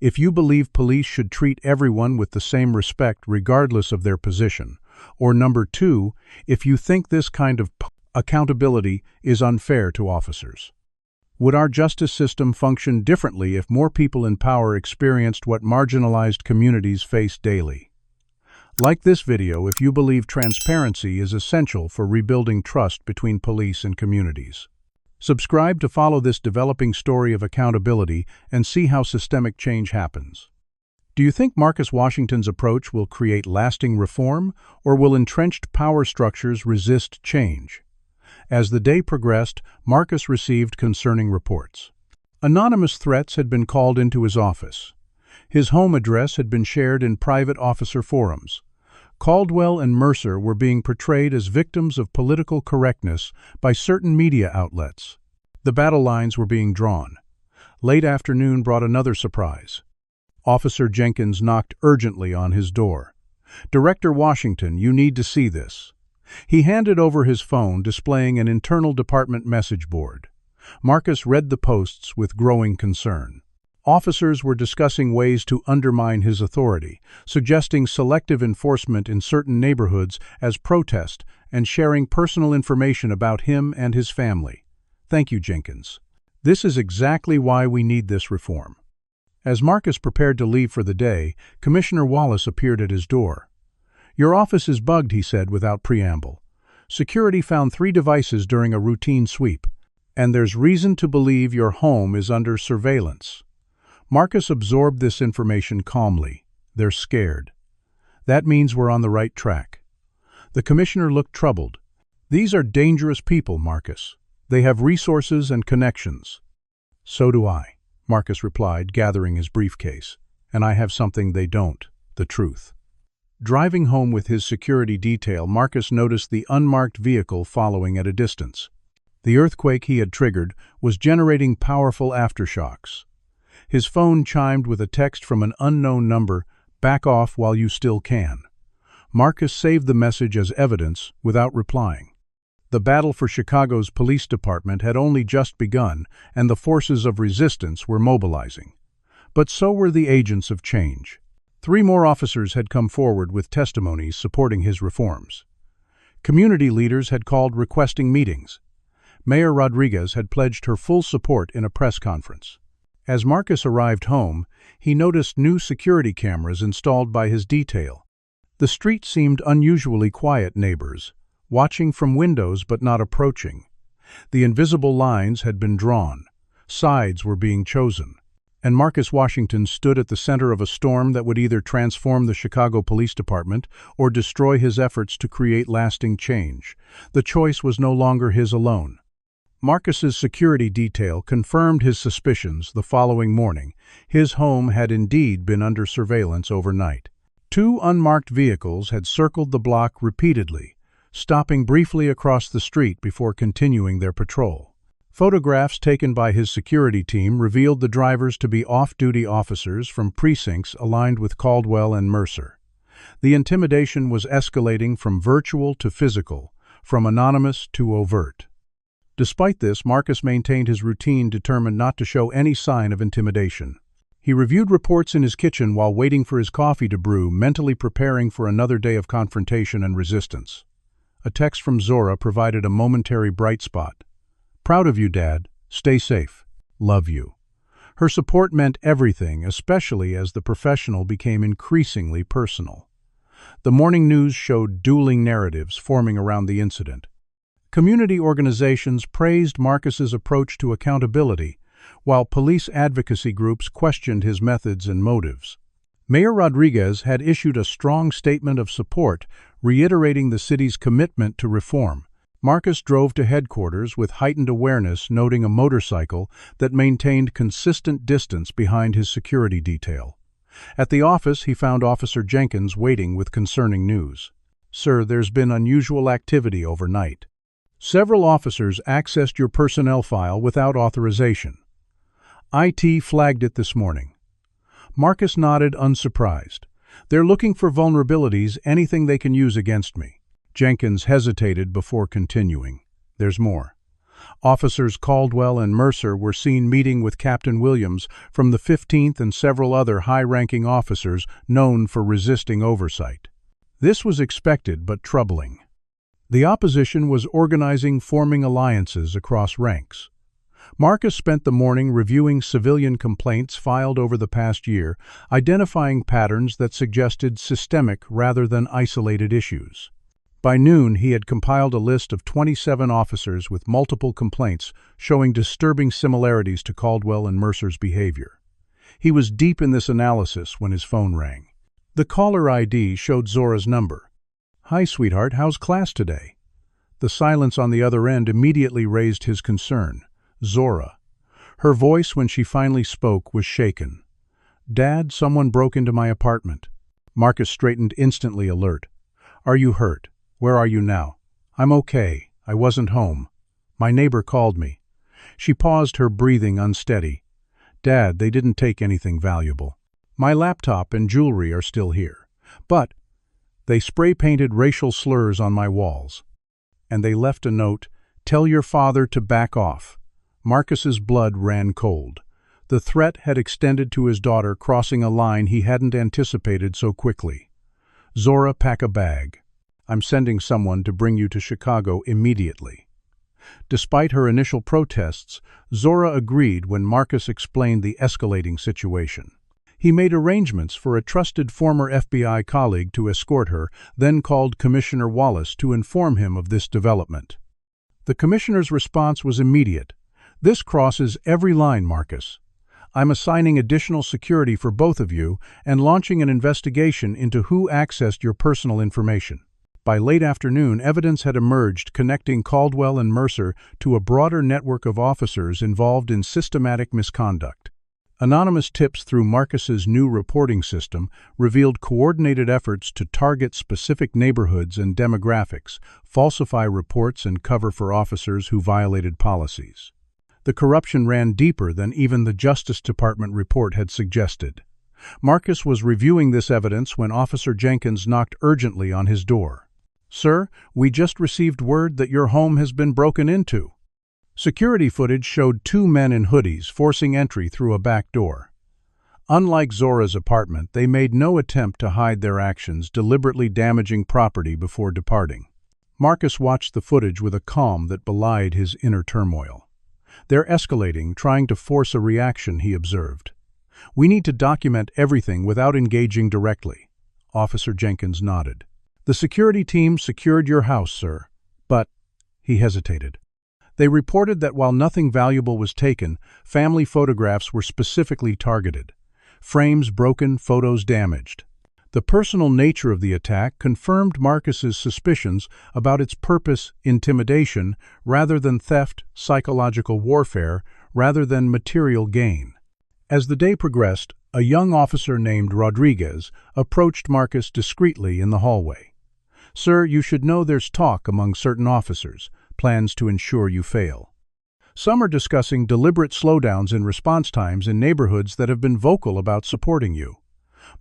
If you believe police should treat everyone with the same respect regardless of their position. Or number 2, if you think this kind of accountability is unfair to officers. Would our justice system function differently if more people in power experienced what marginalized communities face daily? Like this video if you believe transparency is essential for rebuilding trust between police and communities. Subscribe to follow this developing story of accountability and see how systemic change happens. Do you think Marcus Washington's approach will create lasting reform, or will entrenched power structures resist change? As the day progressed, Marcus received concerning reports. Anonymous threats had been called into his office. His home address had been shared in private officer forums. Caldwell and Mercer were being portrayed as victims of political correctness by certain media outlets. The battle lines were being drawn. Late afternoon brought another surprise. Officer Jenkins knocked urgently on his door. Director Washington, you need to see this. He handed over his phone, displaying an internal department message board. Marcus read the posts with growing concern. Officers were discussing ways to undermine his authority, suggesting selective enforcement in certain neighborhoods as protest, and sharing personal information about him and his family. Thank you, Jenkins. This is exactly why we need this reform. As Marcus prepared to leave for the day, Commissioner Wallace appeared at his door. Your office is bugged, he said without preamble. Security found 3 devices during a routine sweep, and there's reason to believe your home is under surveillance. Marcus absorbed this information calmly. They're scared. That means we're on the right track. The commissioner looked troubled. These are dangerous people, Marcus. They have resources and connections. So do I, Marcus replied, gathering his briefcase. And I have something they don't, the truth. Driving home with his security detail, Marcus noticed the unmarked vehicle following at a distance. The earthquake he had triggered was generating powerful aftershocks. His phone chimed with a text from an unknown number, "Back off while you still can." Marcus saved the message as evidence without replying. The battle for Chicago's police department had only just begun, and the forces of resistance were mobilizing. But so were the agents of change. 3 more officers had come forward with testimonies supporting his reforms. Community leaders had called requesting meetings. Mayor Rodriguez had pledged her full support in a press conference. As Marcus arrived home, he noticed new security cameras installed by his detail. The street seemed unusually quiet, neighbors, watching from windows but not approaching. The invisible lines had been drawn. Sides were being chosen, and Marcus Washington stood at the center of a storm that would either transform the Chicago Police Department or destroy his efforts to create lasting change. The choice was no longer his alone. Marcus's security detail confirmed his suspicions the following morning. His home had indeed been under surveillance overnight. 2 unmarked vehicles had circled the block repeatedly, stopping briefly across the street before continuing their patrol. Photographs taken by his security team revealed the drivers to be off-duty officers from precincts aligned with Caldwell and Mercer. The intimidation was escalating from virtual to physical, from anonymous to overt. Despite this, Marcus maintained his routine, determined not to show any sign of intimidation. He reviewed reports in his kitchen while waiting for his coffee to brew, mentally preparing for another day of confrontation and resistance. A text from Zora provided a momentary bright spot. "Proud of you, Dad. Stay safe. Love you." Her support meant everything, especially as the professional became increasingly personal. The morning news showed dueling narratives forming around the incident. Community organizations praised Marcus's approach to accountability, while police advocacy groups questioned his methods and motives. Mayor Rodriguez had issued a strong statement of support, reiterating the city's commitment to reform. Marcus drove to headquarters with heightened awareness, noting a motorcycle that maintained consistent distance behind his security detail. At the office, he found Officer Jenkins waiting with concerning news. "Sir, there's been unusual activity overnight. Several officers accessed your personnel file without authorization. IT flagged it this morning." Marcus nodded, unsurprised. "They're looking for vulnerabilities, anything they can use against me." Jenkins hesitated before continuing. "There's more. Officers Caldwell and Mercer were seen meeting with Captain Williams from the 15th and several other high-ranking officers known for resisting oversight. This was expected but troubling. The opposition was organizing, forming alliances across ranks. Marcus spent the morning reviewing civilian complaints filed over the past year, identifying patterns that suggested systemic rather than isolated issues. By noon, he had compiled a list of 27 officers with multiple complaints showing disturbing similarities to Caldwell and Mercer's behavior. He was deep in this analysis when his phone rang. The caller ID showed Zora's number. "Hi, sweetheart, how's class today?" The silence on the other end immediately raised his concern. Zora. Her voice, when she finally spoke, was shaken. "Dad, someone broke into my apartment." Marcus straightened, instantly alert. "Are you hurt? Where are you now?" "I'm okay. I wasn't home. My neighbor called me." She paused, her breathing unsteady. "Dad, they didn't take anything valuable. My laptop and jewelry are still here. But they spray-painted racial slurs on my walls. And they left a note, 'Tell your father to back off.'" Marcus's blood ran cold. The threat had extended to his daughter, crossing a line he hadn't anticipated so quickly. "Zora, pack a bag. I'm sending someone to bring you to Chicago immediately." Despite her initial protests, Zora agreed when Marcus explained the escalating situation. He made arrangements for a trusted former FBI colleague to escort her, then called Commissioner Wallace to inform him of this development. The commissioner's response was immediate. "This crosses every line, Marcus. I'm assigning additional security for both of you and launching an investigation into who accessed your personal information." By late afternoon, evidence had emerged connecting Caldwell and Mercer to a broader network of officers involved in systematic misconduct. Anonymous tips through Marcus's new reporting system revealed coordinated efforts to target specific neighborhoods and demographics, falsify reports, and cover for officers who violated policies. The corruption ran deeper than even the Justice Department report had suggested. Marcus was reviewing this evidence when Officer Jenkins knocked urgently on his door. "Sir, we just received word that your home has been broken into." Security footage showed 2 men in hoodies forcing entry through a back door. Unlike Zora's apartment, they made no attempt to hide their actions, deliberately damaging property before departing. Marcus watched the footage with a calm that belied his inner turmoil. "They're escalating, trying to force a reaction," he observed. "We need to document everything without engaging directly." Officer Jenkins nodded. "The security team secured your house, sir. But," he hesitated, They reported that while nothing valuable was taken, family photographs were specifically targeted. Frames broken, photos damaged. The personal nature of the attack confirmed Marcus's suspicions about its purpose: intimidation, rather than theft, psychological warfare, rather than material gain. As the day progressed, a young officer named Rodriguez approached Marcus discreetly in the hallway. "Sir, you should know there's talk among certain officers, plans to ensure you fail. Some are discussing deliberate slowdowns in response times in neighborhoods that have been vocal about supporting you."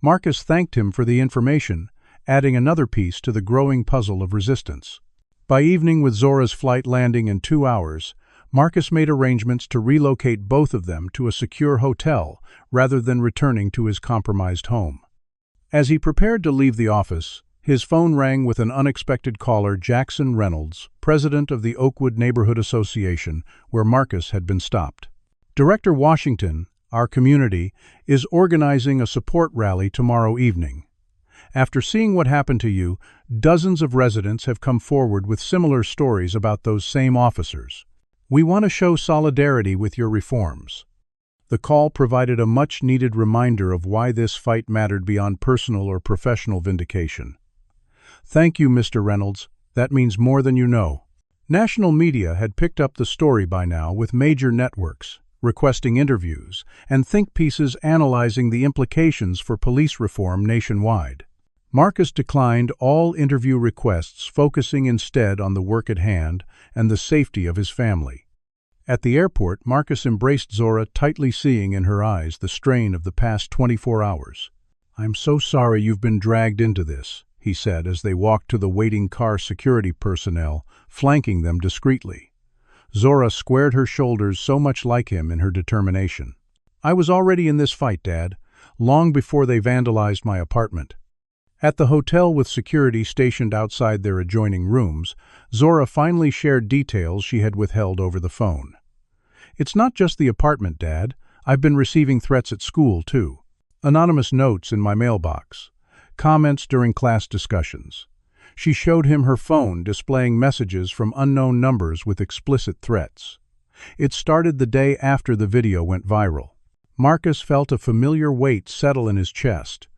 Marcus thanked him for the information, adding another piece to the growing puzzle of resistance. By evening, with Zora's flight landing in 2 hours, Marcus made arrangements to relocate both of them to a secure hotel rather than returning to his compromised home. As he prepared to leave the office, his phone rang with an unexpected caller: Jackson Reynolds, president of the Oakwood Neighborhood Association, where Marcus had been stopped. "Director Washington, our community, is organizing a support rally tomorrow evening. After seeing what happened to you, dozens of residents have come forward with similar stories about those same officers. We want to show solidarity with your reforms." The call provided a much-needed reminder of why this fight mattered beyond personal or professional vindication. "Thank you, Mr. Reynolds. That means more than you know." National media had picked up the story by now, with major networks requesting interviews and think pieces analyzing the implications for police reform nationwide. Marcus declined all interview requests, focusing instead on the work at hand and the safety of his family. At the airport, Marcus embraced Zora, tightly, seeing in her eyes the strain of the past 24 hours. "I'm so sorry you've been dragged into this," he said as they walked to the waiting car, security personnel flanking them discreetly. Zora squared her shoulders, so much like him in her determination. "I was already in this fight, Dad, long before they vandalized my apartment." At the hotel, with security stationed outside their adjoining rooms, Zora finally shared details she had withheld over the phone. "It's not just the apartment, Dad. I've been receiving threats at school, too. Anonymous notes in my mailbox. Comments during class discussions." She showed him her phone, displaying messages from unknown numbers with explicit threats. It started the day after the video went viral. Marcus felt a familiar weight settle in his chest.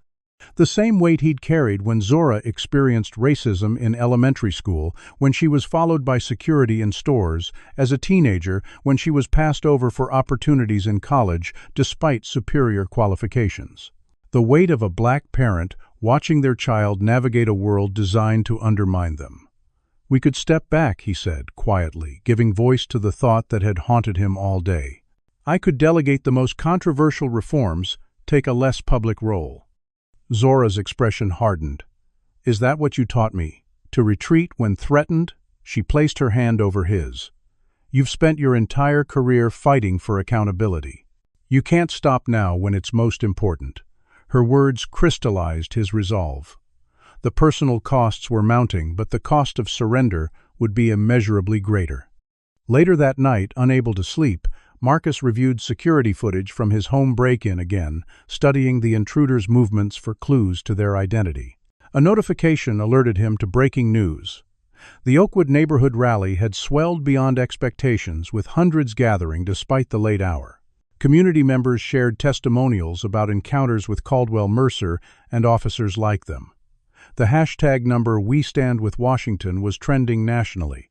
The same weight he'd carried when Zora experienced racism in elementary school, when she was followed by security in stores, as a teenager, when she was passed over for opportunities in college despite superior qualifications. The weight of a black parent watching their child navigate a world designed to undermine them. "We could step back," he said, quietly, giving voice to the thought that had haunted him all day. "I could delegate the most controversial reforms, take a less public role." Zora's expression hardened. "Is that what you taught me? To retreat when threatened?" She placed her hand over his. "You've spent your entire career fighting for accountability. You can't stop now when it's most important." Her words crystallized his resolve. The personal costs were mounting, but the cost of surrender would be immeasurably greater. Later that night, unable to sleep, Marcus reviewed security footage from his home break-in again, studying the intruders' movements for clues to their identity. A notification alerted him to breaking news. The Oakwood neighborhood rally had swelled beyond expectations, with hundreds gathering despite the late hour. Community members shared testimonials about encounters with Caldwell Mercer and officers like them. The hashtag number #WeStandWithWashington was trending nationally.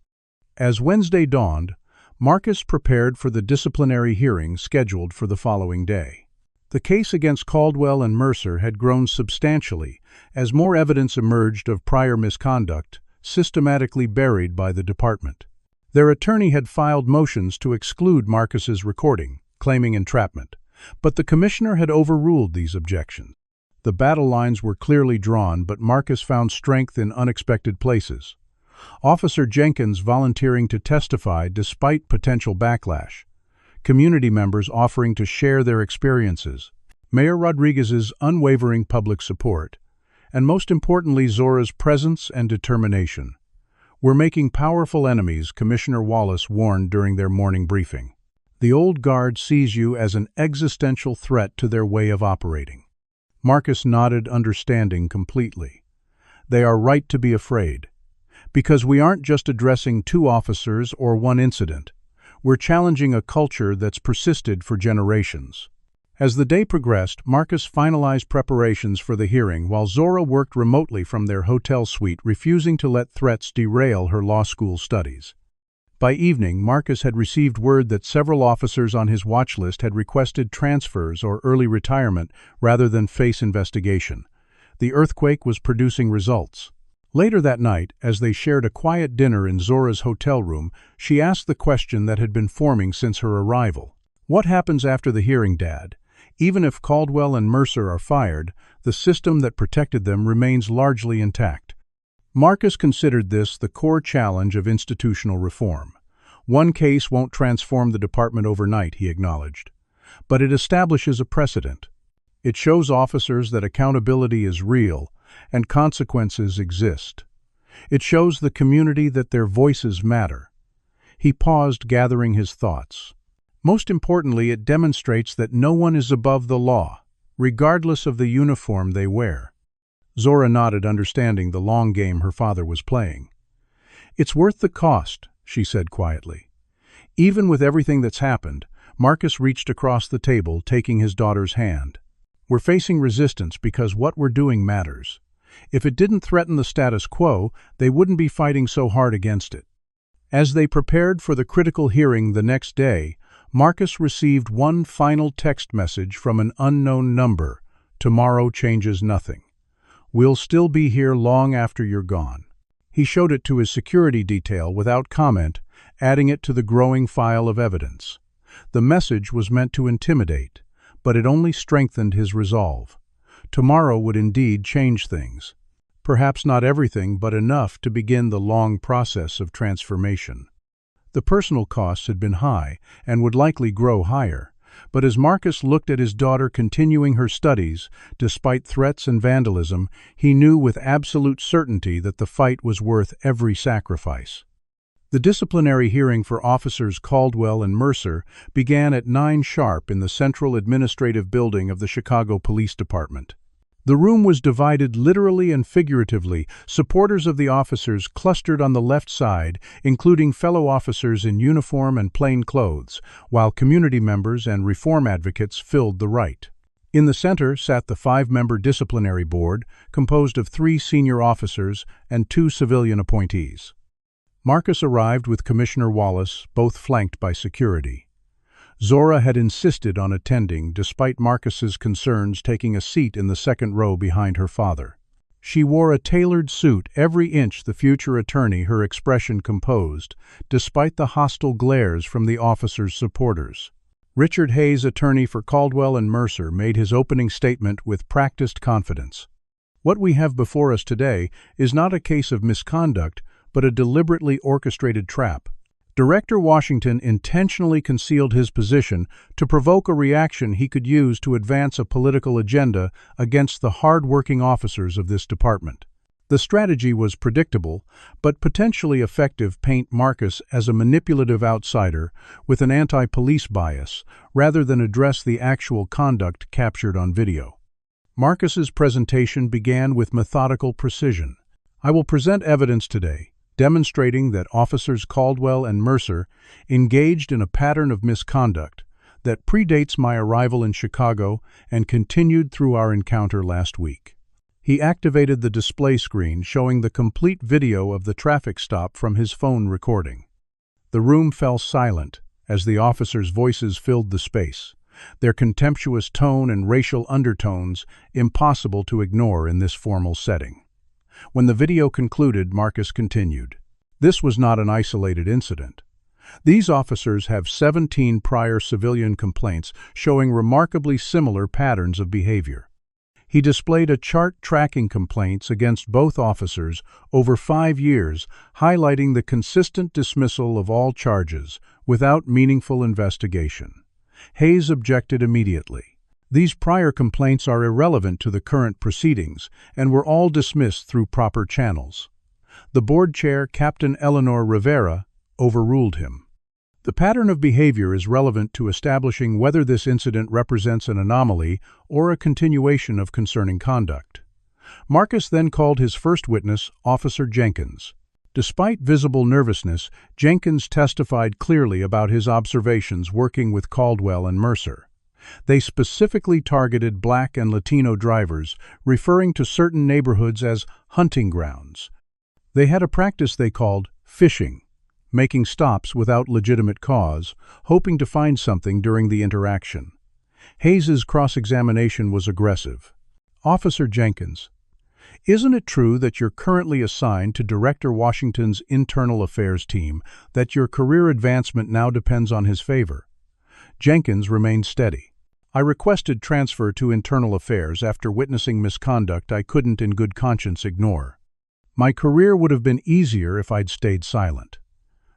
As Wednesday dawned, Marcus prepared for the disciplinary hearing scheduled for the following day. The case against Caldwell and Mercer had grown substantially as more evidence emerged of prior misconduct, systematically buried by the department. Their attorney had filed motions to exclude Marcus's recording, claiming entrapment, but the commissioner had overruled these objections. The battle lines were clearly drawn, but Marcus found strength in unexpected places. Officer Jenkins volunteering to testify despite potential backlash. Community members offering to share their experiences. Mayor Rodriguez's unwavering public support. And most importantly, Zora's presence and determination. "We're making powerful enemies," Commissioner Wallace warned during their morning briefing. "The old guard sees you as an existential threat to their way of operating." Marcus nodded, understanding completely. "They are right to be afraid. Because we aren't just addressing 2 officers or 1 incident. We're challenging a culture that's persisted for generations. As the day progressed, Marcus finalized preparations for the hearing while Zora worked remotely from their hotel suite, refusing to let threats derail her law school studies. By evening, Marcus had received word that several officers on his watch list had requested transfers or early retirement rather than face investigation. The earthquake was producing results. Later that night, as they shared a quiet dinner in Zora's hotel room, she asked the question that had been forming since her arrival. "What happens after the hearing, Dad? Even if Caldwell and Mercer are fired, the system that protected them remains largely intact." Marcus considered this the core challenge of institutional reform. One case won't transform the department overnight, he acknowledged, but it establishes a precedent. It shows officers that accountability is real and consequences exist. It shows the community that their voices matter. He paused, gathering his thoughts. Most importantly, it demonstrates that no one is above the law, regardless of the uniform they wear. Zora nodded, understanding the long game her father was playing. "It's worth the cost," she said quietly. Even with everything that's happened, Marcus reached across the table, taking his daughter's hand. "We're facing resistance because what we're doing matters. If it didn't threaten the status quo, they wouldn't be fighting so hard against it." As they prepared for the critical hearing the next day, Marcus received one final text message from an unknown number. "Tomorrow changes nothing. We'll still be here long after you're gone." He showed it to his security detail without comment, adding it to the growing file of evidence. The message was meant to intimidate, but it only strengthened his resolve. Tomorrow would indeed change things. Perhaps not everything, but enough to begin the long process of transformation. The personal costs had been high and would likely grow higher, but as Marcus looked at his daughter continuing her studies, despite threats and vandalism, he knew with absolute certainty that the fight was worth every sacrifice. The disciplinary hearing for officers Caldwell and Mercer began at 9 sharp in the Central Administrative Building of the Chicago Police Department. The room was divided literally and figuratively. Supporters of the officers clustered on the left side, including fellow officers in uniform and plain clothes, while community members and reform advocates filled the right. In the center sat the 5-member disciplinary board, composed of 3 senior officers and 2 civilian appointees. Marcus arrived with Commissioner Wallace, both flanked by security. Zora had insisted on attending, despite Marcus's concerns, taking a seat in the second row behind her father. She wore a tailored suit, every inch the future attorney, her expression composed, despite the hostile glares from the officers' supporters. Richard Hayes, attorney for Caldwell and Mercer, made his opening statement with practiced confidence. "What we have before us today is not a case of misconduct, but a deliberately orchestrated trap. Director Washington intentionally concealed his position to provoke a reaction he could use to advance a political agenda against the hard-working officers of this department. The strategy was predictable, but potentially effective. Paint Marcus as a manipulative outsider with an anti-police bias, rather than address the actual conduct captured on video. Marcus's presentation began with methodical precision. "I will present evidence today, demonstrating that officers Caldwell and Mercer engaged in a pattern of misconduct that predates my arrival in Chicago and continued through our encounter last week." He activated the display screen, showing the complete video of the traffic stop from his phone recording. The room fell silent as the officers' voices filled the space, their contemptuous tone and racial undertones impossible to ignore in this formal setting. When the video concluded, Marcus continued, "This was not an isolated incident. These officers have 17 prior civilian complaints showing remarkably similar patterns of behavior." He displayed a chart tracking complaints against both officers over 5 years, highlighting the consistent dismissal of all charges without meaningful investigation. Hayes objected immediately. "These prior complaints are irrelevant to the current proceedings and were all dismissed through proper channels." The board chair, Captain Eleanor Rivera, overruled him. "The pattern of behavior is relevant to establishing whether this incident represents an anomaly or a continuation of concerning conduct." Marcus then called his first witness, Officer Jenkins. Despite visible nervousness, Jenkins testified clearly about his observations working with Caldwell and Mercer. They specifically targeted Black and Latino drivers, referring to certain neighborhoods as hunting grounds. They had a practice they called fishing, making stops without legitimate cause, hoping to find something during the interaction. Hayes's cross-examination was aggressive. Officer Jenkins, isn't it true that you're currently assigned to Director Washington's internal affairs team, that your career advancement now depends on his favor? Jenkins remained steady. I requested transfer to internal affairs after witnessing misconduct I couldn't in good conscience ignore. My career would have been easier if I'd stayed silent.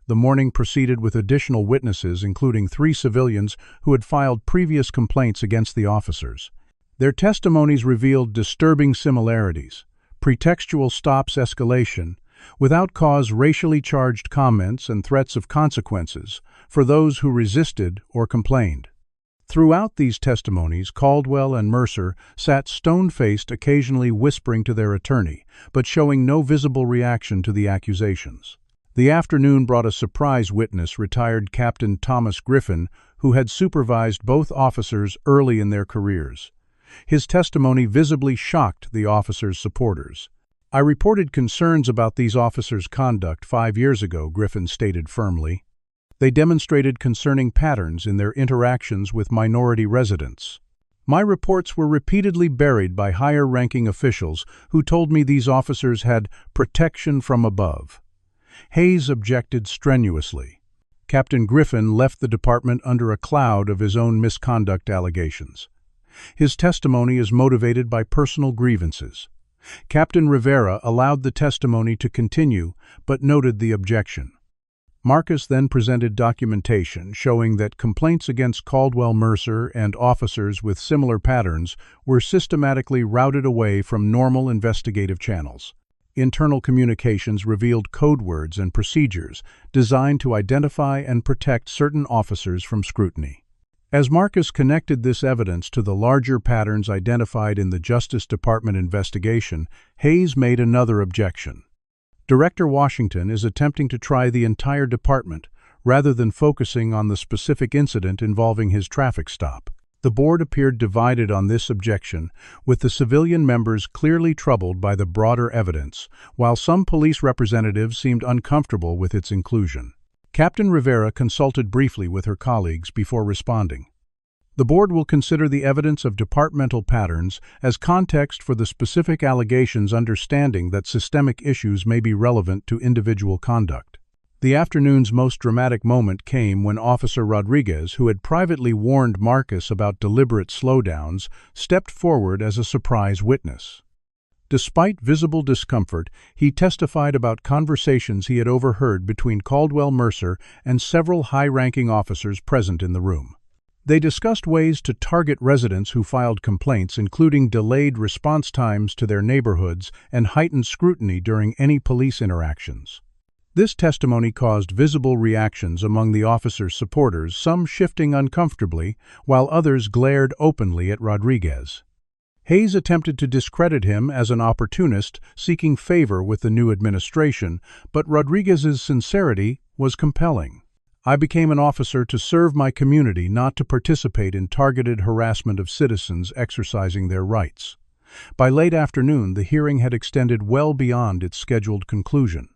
The morning proceeded with additional witnesses, including 3 civilians who had filed previous complaints against the officers. Their testimonies revealed disturbing similarities: pretextual stops escalation, without cause racially charged comments and threats of consequences for those who resisted or complained. Throughout these testimonies, Caldwell and Mercer sat stone-faced, occasionally whispering to their attorney, but showing no visible reaction to the accusations. The afternoon brought a surprise witness, retired Captain Thomas Griffin, who had supervised both officers early in their careers. His testimony visibly shocked the officers' supporters. "I reported concerns about these officers' conduct 5 years ago," Griffin stated firmly. "They demonstrated concerning patterns in their interactions with minority residents. My reports were repeatedly buried by higher-ranking officials who told me these officers had protection from above." Hayes objected strenuously. Captain Griffin left the department under a cloud of his own misconduct allegations. His testimony is motivated by personal grievances. Captain Rivera allowed the testimony to continue, but noted the objection. Marcus then presented documentation showing that complaints against Caldwell Mercer and officers with similar patterns were systematically routed away from normal investigative channels. Internal communications revealed code words and procedures designed to identify and protect certain officers from scrutiny. As Marcus connected this evidence to the larger patterns identified in the Justice Department investigation, Hayes made another objection. Director Washington is attempting to try the entire department, rather than focusing on the specific incident involving his traffic stop. The board appeared divided on this objection, with the civilian members clearly troubled by the broader evidence, while some police representatives seemed uncomfortable with its inclusion. Captain Rivera consulted briefly with her colleagues before responding. "The board will consider the evidence of departmental patterns as context for the specific allegations, understanding that systemic issues may be relevant to individual conduct." The afternoon's most dramatic moment came when Officer Rodriguez, who had privately warned Marcus about deliberate slowdowns, stepped forward as a surprise witness. Despite visible discomfort, he testified about conversations he had overheard between Caldwell Mercer and several high-ranking officers present in the room. They discussed ways to target residents who filed complaints, including delayed response times to their neighborhoods and heightened scrutiny during any police interactions. This testimony caused visible reactions among the officers' supporters, some shifting uncomfortably, while others glared openly at Rodriguez. Hayes attempted to discredit him as an opportunist seeking favor with the new administration, but Rodriguez's sincerity was compelling. "I became an officer to serve my community, not to participate in targeted harassment of citizens exercising their rights." By late afternoon, the hearing had extended well beyond its scheduled conclusion.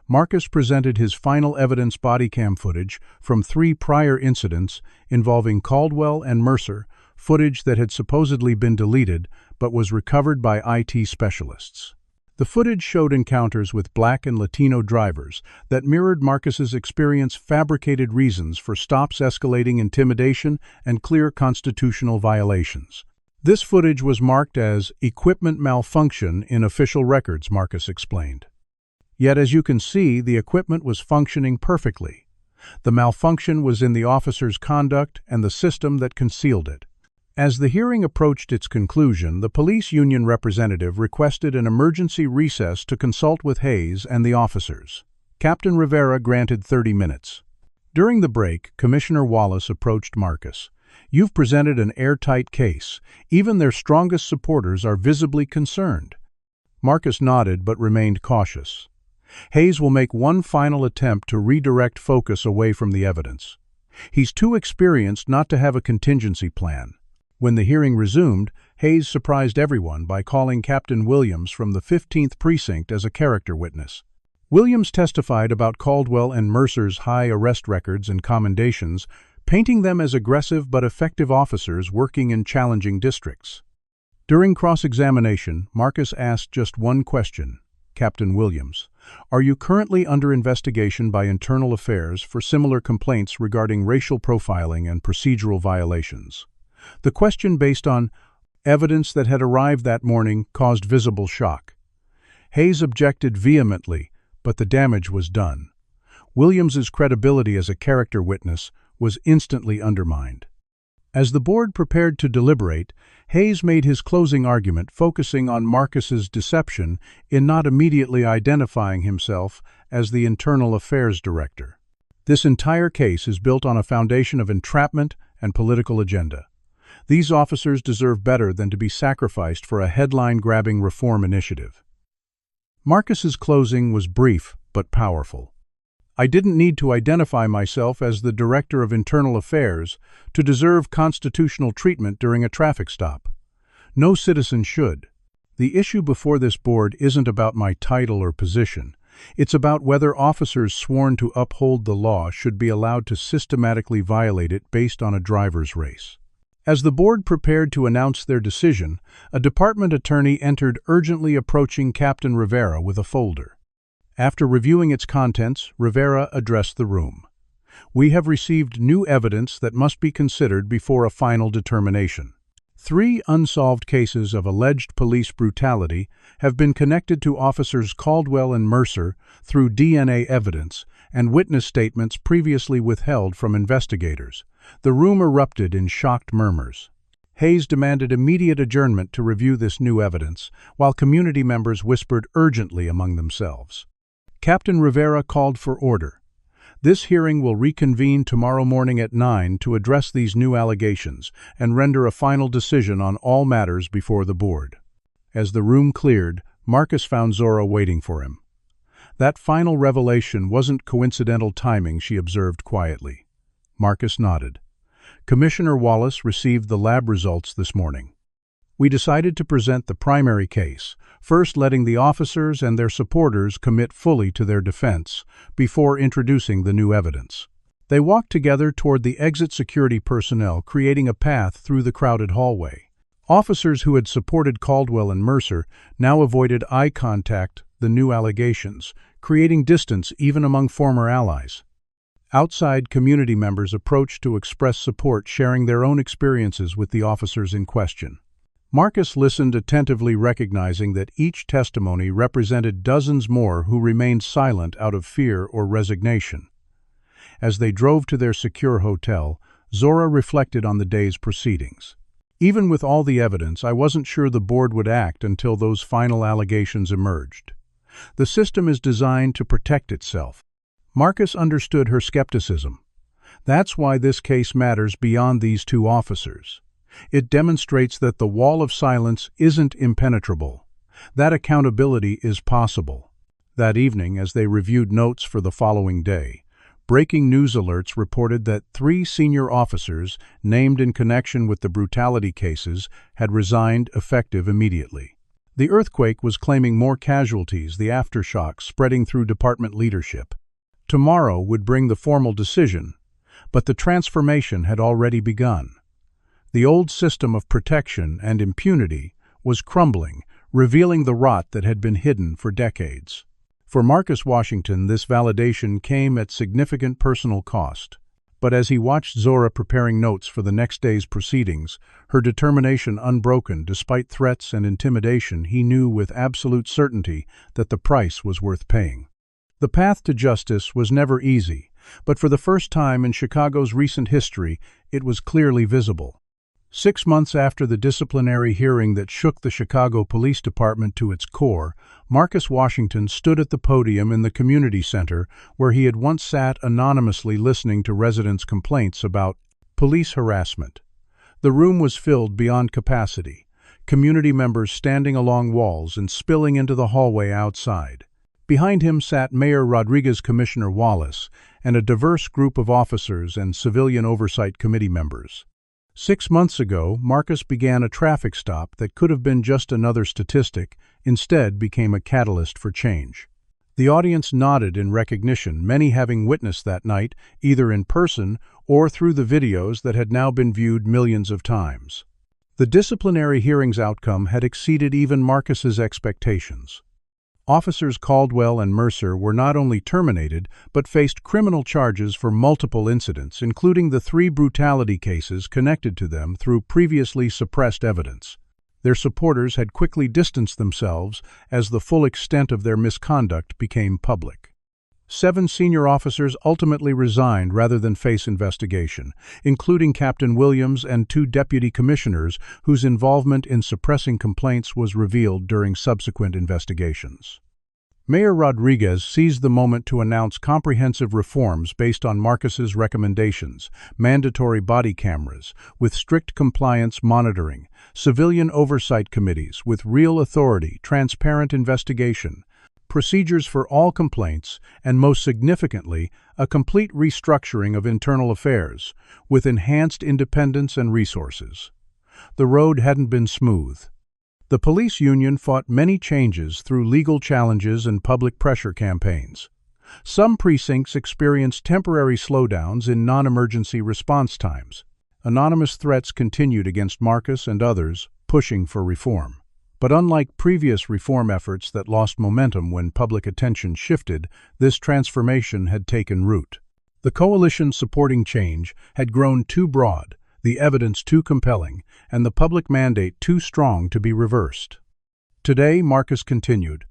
Marcus presented his final evidence, body cam footage from 3 prior incidents involving Caldwell and Mercer, footage that had supposedly been deleted but was recovered by IT specialists. The footage showed encounters with Black and Latino drivers that mirrored Marcus's experience, fabricated reasons for stops, escalating intimidation, and clear constitutional violations. This footage was marked as equipment malfunction in official records, Marcus explained. Yet, as you can see, the equipment was functioning perfectly. The malfunction was in the officer's conduct and the system that concealed it. As the hearing approached its conclusion, the police union representative requested an emergency recess to consult with Hayes and the officers. Captain Rivera granted 30 minutes. During the break, Commissioner Wallace approached Marcus. "You've presented an airtight case. Even their strongest supporters are visibly concerned." Marcus nodded but remained cautious. Hayes will make one final attempt to redirect focus away from the evidence. He's too experienced not to have a contingency plan. When the hearing resumed, Hayes surprised everyone by calling Captain Williams from the 15th Precinct as a character witness. Williams testified about Caldwell and Mercer's high arrest records and commendations, painting them as aggressive but effective officers working in challenging districts. During cross-examination, Marcus asked just one question. Captain Williams, are you currently under investigation by Internal Affairs for similar complaints regarding racial profiling and procedural violations? The question, based on evidence that had arrived that morning, caused visible shock. Hayes objected vehemently, but the damage was done. Williams's credibility as a character witness was instantly undermined. As the board prepared to deliberate, Hayes made his closing argument focusing on Marcus's deception in not immediately identifying himself as the Internal Affairs Director. This entire case is built on a foundation of entrapment and political agenda. These officers deserve better than to be sacrificed for a headline-grabbing reform initiative. Marcus's closing was brief but powerful. I didn't need to identify myself as the Director of Internal Affairs to deserve constitutional treatment during a traffic stop. No citizen should. The issue before this board isn't about my title or position. It's about whether officers sworn to uphold the law should be allowed to systematically violate it based on a driver's race. As the board prepared to announce their decision, a department attorney entered, urgently approaching Captain Rivera with a folder. After reviewing its contents, Rivera addressed the room. We have received new evidence that must be considered before a final determination. 3 unsolved cases of alleged police brutality have been connected to officers Caldwell and Mercer through DNA evidence and witness statements previously withheld from investigators. The room erupted in shocked murmurs. Hayes demanded immediate adjournment to review this new evidence, while community members whispered urgently among themselves. Captain Rivera called for order. This hearing will reconvene tomorrow morning at 9 to address these new allegations and render a final decision on all matters before the board. As the room cleared, Marcus found Zora waiting for him. That final revelation wasn't coincidental timing, she observed quietly. Marcus nodded. Commissioner Wallace received the lab results this morning. We decided to present the primary case, first letting the officers and their supporters commit fully to their defense, before introducing the new evidence. They walked together toward the exit security personnel, creating a path through the crowded hallway. Officers who had supported Caldwell and Mercer now avoided eye contact, the new allegations, creating distance even among former allies. Outside, community members approached to express support, sharing their own experiences with the officers in question. Marcus listened attentively, recognizing that each testimony represented dozens more who remained silent out of fear or resignation. As they drove to their secure hotel, Zora reflected on the day's proceedings. Even with all the evidence, I wasn't sure the board would act until those final allegations emerged. The system is designed to protect itself. Marcus understood her skepticism. That's why this case matters beyond these 2 officers. It demonstrates that the wall of silence isn't impenetrable. That accountability is possible. That evening, as they reviewed notes for the following day, breaking news alerts reported that 3 senior officers named in connection with the brutality cases had resigned, effective immediately. The earthquake was claiming more casualties, the aftershocks spreading through department leadership. Tomorrow would bring the formal decision, but the transformation had already begun. The old system of protection and impunity was crumbling, revealing the rot that had been hidden for decades. For Marcus Washington, this validation came at significant personal cost. But as he watched Zora preparing notes for the next day's proceedings, her determination unbroken despite threats and intimidation, he knew with absolute certainty that the price was worth paying. The path to justice was never easy, but for the first time in Chicago's recent history, it was clearly visible. 6 months after the disciplinary hearing that shook the Chicago Police Department to its core, Marcus Washington stood at the podium in the community center where he had once sat anonymously listening to residents' complaints about police harassment. The room was filled beyond capacity, community members standing along walls and spilling into the hallway outside. Behind him sat Mayor Rodriguez, Commissioner Wallace, and a diverse group of officers and civilian oversight committee members. 6 months ago, Marcus began a traffic stop that could have been just another statistic, instead became a catalyst for change. The audience nodded in recognition, many having witnessed that night, either in person or through the videos that had now been viewed millions of times. The disciplinary hearing's outcome had exceeded even Marcus's expectations. Officers Caldwell and Mercer were not only terminated, but faced criminal charges for multiple incidents, including the 3 brutality cases connected to them through previously suppressed evidence. Their supporters had quickly distanced themselves as the full extent of their misconduct became public. 7 senior officers ultimately resigned rather than face investigation, including Captain Williams and 2 deputy commissioners whose involvement in suppressing complaints was revealed during subsequent investigations. Mayor Rodriguez seized the moment to announce comprehensive reforms based on Marcus's recommendations: mandatory body cameras with strict compliance monitoring, civilian oversight committees with real authority, transparent investigation, procedures for all complaints, and most significantly, a complete restructuring of internal affairs, with enhanced independence and resources. The road hadn't been smooth. The police union fought many changes through legal challenges and public pressure campaigns. Some precincts experienced temporary slowdowns in non-emergency response times. Anonymous threats continued against Marcus and others, pushing for reform. But unlike previous reform efforts that lost momentum when public attention shifted, this transformation had taken root. The coalition supporting change had grown too broad, the evidence too compelling, and the public mandate too strong to be reversed. Today, Marcus continued,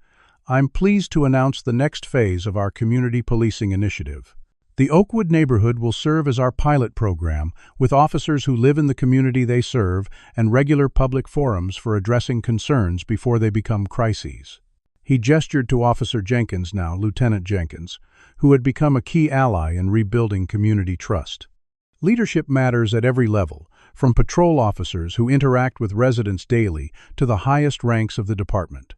"I'm pleased to announce the next phase of our community policing initiative. The Oakwood neighborhood will serve as our pilot program, with officers who live in the community they serve and regular public forums for addressing concerns before they become crises." He gestured to Officer Jenkins, now Lieutenant Jenkins, who had become a key ally in rebuilding community trust. Leadership matters at every level, from patrol officers who interact with residents daily to the highest ranks of the department.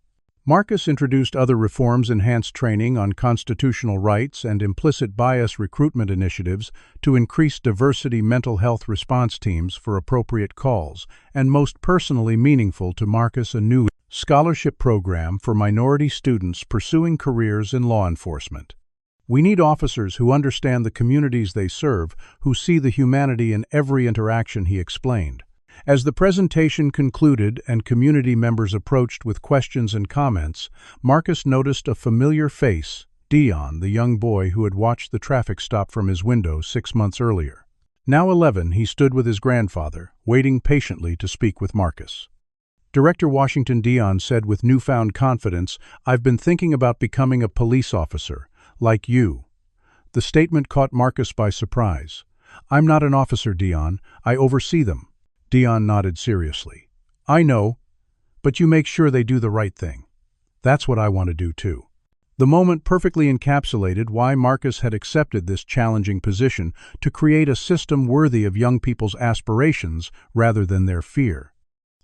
Marcus introduced other reforms: enhanced training on constitutional rights and implicit bias recruitment initiatives to increase diversity mental health response teams for appropriate calls, and most personally meaningful to Marcus, a new scholarship program for minority students pursuing careers in law enforcement. "We need officers who understand the communities they serve, who see the humanity in every interaction," he explained. As the presentation concluded and community members approached with questions and comments, Marcus noticed a familiar face: Dion, the young boy who had watched the traffic stop from his window 6 months earlier. Now 11, he stood with his grandfather, waiting patiently to speak with Marcus. Director Washington Dion said with newfound confidence, "I've been thinking about becoming a police officer, like you." The statement caught Marcus by surprise. "I'm not an officer, Dion. I oversee them." Dion nodded seriously. "I know, but you make sure they do the right thing." "That's what I want to do too." The moment perfectly encapsulated why Marcus had accepted this challenging position: to create a system worthy of young people's aspirations rather than their fear.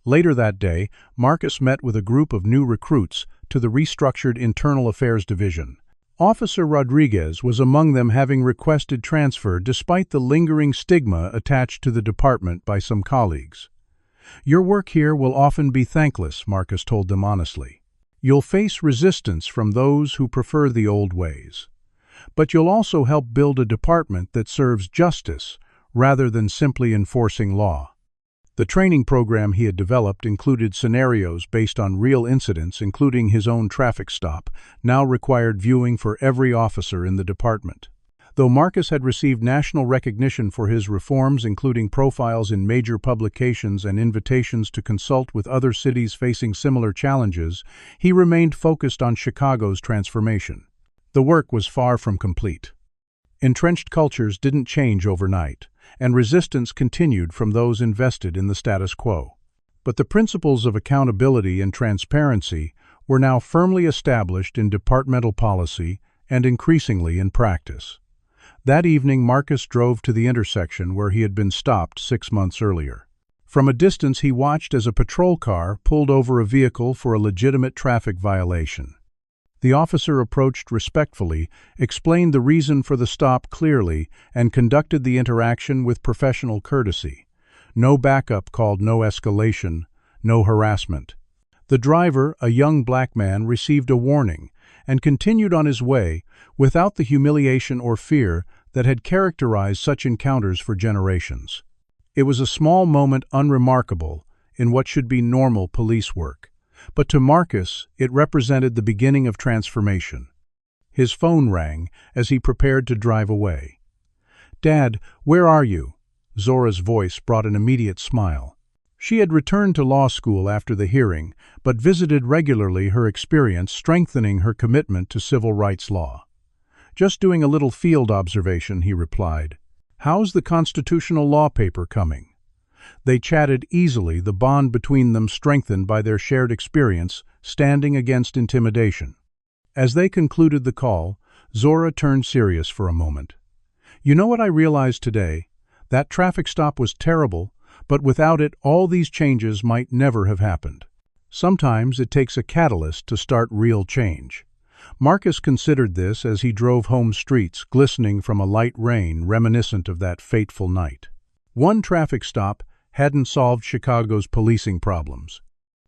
Later that day, Marcus met with a group of new recruits to the restructured Internal Affairs Division. Officer Rodriguez was among them, having requested transfer despite the lingering stigma attached to the department by some colleagues. "Your work here will often be thankless," Marcus told them honestly. "You'll face resistance from those who prefer the old ways. But you'll also help build a department that serves justice rather than simply enforcing law." The training program he had developed included scenarios based on real incidents, including his own traffic stop, now required viewing for every officer in the department. Though Marcus had received national recognition for his reforms, including profiles in major publications and invitations to consult with other cities facing similar challenges, he remained focused on Chicago's transformation. The work was far from complete. Entrenched cultures didn't change overnight, and resistance continued from those invested in the status quo. But the principles of accountability and transparency were now firmly established in departmental policy and increasingly in practice. That evening, Marcus drove to the intersection where he had been stopped 6 months earlier. From a distance, he watched as a patrol car pulled over a vehicle for a legitimate traffic violation. The officer approached respectfully, explained the reason for the stop clearly, and conducted the interaction with professional courtesy. No backup called no escalation, no harassment. The driver, a young black man, received a warning and continued on his way without the humiliation or fear that had characterized such encounters for generations. It was a small moment unremarkable in what should be normal police work, but to Marcus it represented the beginning of transformation. His phone rang as he prepared to drive away. "Dad, where are you?" Zora's voice brought an immediate smile. She had returned to law school after the hearing, but visited regularly, her experience strengthening her commitment to civil rights law. "Just doing a little field observation," he replied. "How's the constitutional law paper coming?" They chatted easily, the bond between them strengthened by their shared experience, standing against intimidation. As they concluded the call, Zora turned serious for a moment. "You know what I realized today? That traffic stop was terrible, but without it, all these changes might never have happened. Sometimes it takes a catalyst to start real change." Marcus considered this as he drove home, streets glistening from a light rain reminiscent of that fateful night. One traffic stop hadn't solved Chicago's policing problems.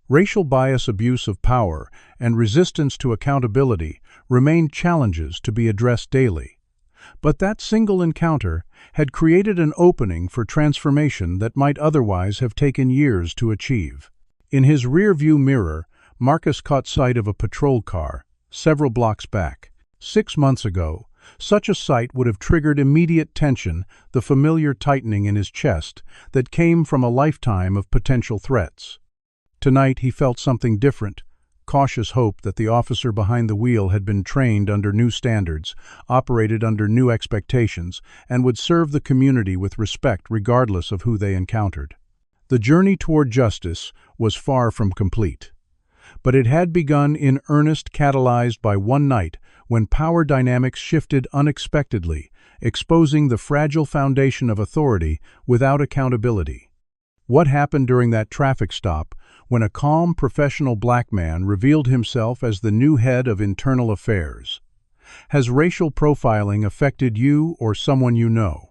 Racial bias, abuse of power, and resistance to accountability remained challenges to be addressed daily. But that single encounter had created an opening for transformation that might otherwise have taken years to achieve. In his rear-view mirror, Marcus caught sight of a patrol car several blocks back. 6 months ago, such a sight would have triggered immediate tension, the familiar tightening in his chest that came from a lifetime of potential threats. Tonight he felt something different, cautious hope that the officer behind the wheel had been trained under new standards, operated under new expectations, and would serve the community with respect regardless of who they encountered. The journey toward justice was far from complete. But it had begun in earnest, catalyzed by one night when power dynamics shifted unexpectedly, exposing the fragile foundation of authority without accountability. What happened during that traffic stop when a calm, professional black man revealed himself as the new head of internal affairs? Has racial profiling affected you or someone you know?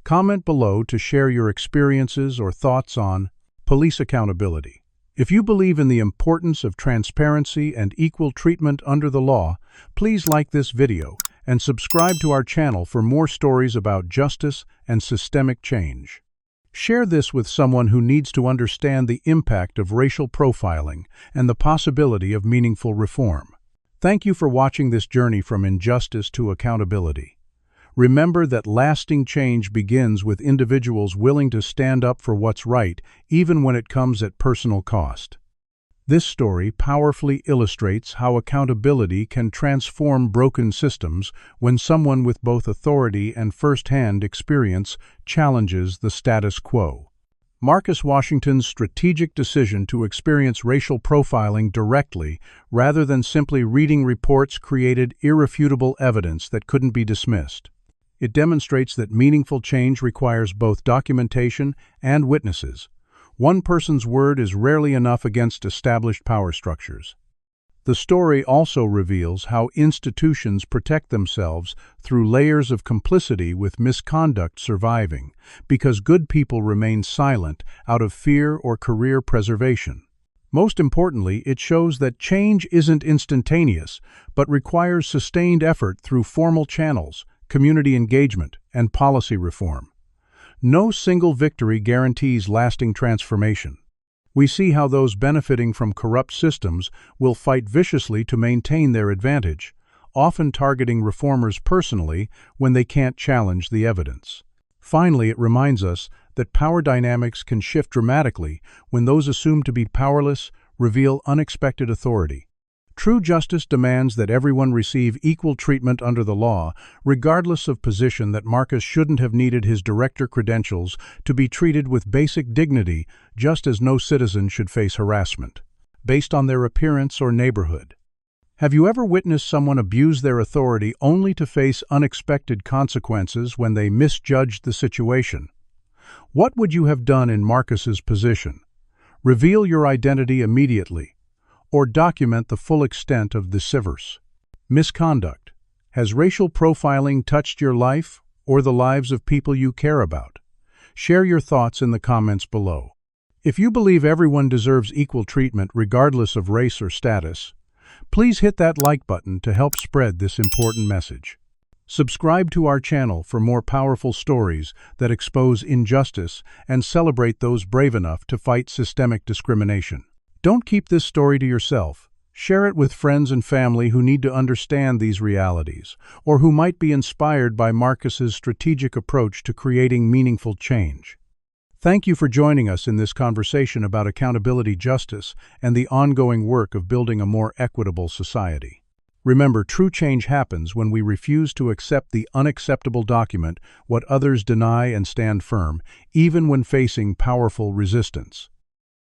Comment below to share your experiences or thoughts on police accountability. If you believe in the importance of transparency and equal treatment under the law, please like this video and subscribe to our channel for more stories about justice and systemic change. Share this with someone who needs to understand the impact of racial profiling and the possibility of meaningful reform. Thank you for watching this journey from injustice to accountability. Remember that lasting change begins with individuals willing to stand up for what's right, even when it comes at personal cost. This story powerfully illustrates how accountability can transform broken systems when someone with both authority and first-hand experience challenges the status quo. Marcus Washington's strategic decision to experience racial profiling directly, rather than simply reading reports, created irrefutable evidence that couldn't be dismissed. It demonstrates that meaningful change requires both documentation and witnesses. One person's word is rarely enough against established power structures. The story also reveals how institutions protect themselves through layers of complicity, with misconduct surviving, because good people remain silent out of fear or career preservation. Most importantly, it shows that change isn't instantaneous, but requires sustained effort through formal channels, community engagement, and policy reform. No single victory guarantees lasting transformation. We see how those benefiting from corrupt systems will fight viciously to maintain their advantage, often targeting reformers personally when they can't challenge the evidence. Finally, it reminds us that power dynamics can shift dramatically when those assumed to be powerless reveal unexpected authority. True justice demands that everyone receive equal treatment under the law, regardless of position. That Marcus shouldn't have needed his director credentials to be treated with basic dignity, just as no citizen should face harassment based on their appearance or neighborhood. Have you ever witnessed someone abuse their authority only to face unexpected consequences when they misjudged the situation? What would you have done in Marcus's position? Reveal your identity immediately, or document the full extent of the disservice. Misconduct. Has racial profiling touched your life or the lives of people you care about? Share your thoughts in the comments below. If you believe everyone deserves equal treatment regardless of race or status, please hit that like button to help spread this important message. Subscribe to our channel for more powerful stories that expose injustice and celebrate those brave enough to fight systemic discrimination. Don't keep this story to yourself. Share it with friends and family who need to understand these realities, or who might be inspired by Marcus's strategic approach to creating meaningful change. Thank you for joining us in this conversation about accountability, justice, and the ongoing work of building a more equitable society. Remember, true change happens when we refuse to accept the unacceptable, document what others deny, and stand firm, even when facing powerful resistance.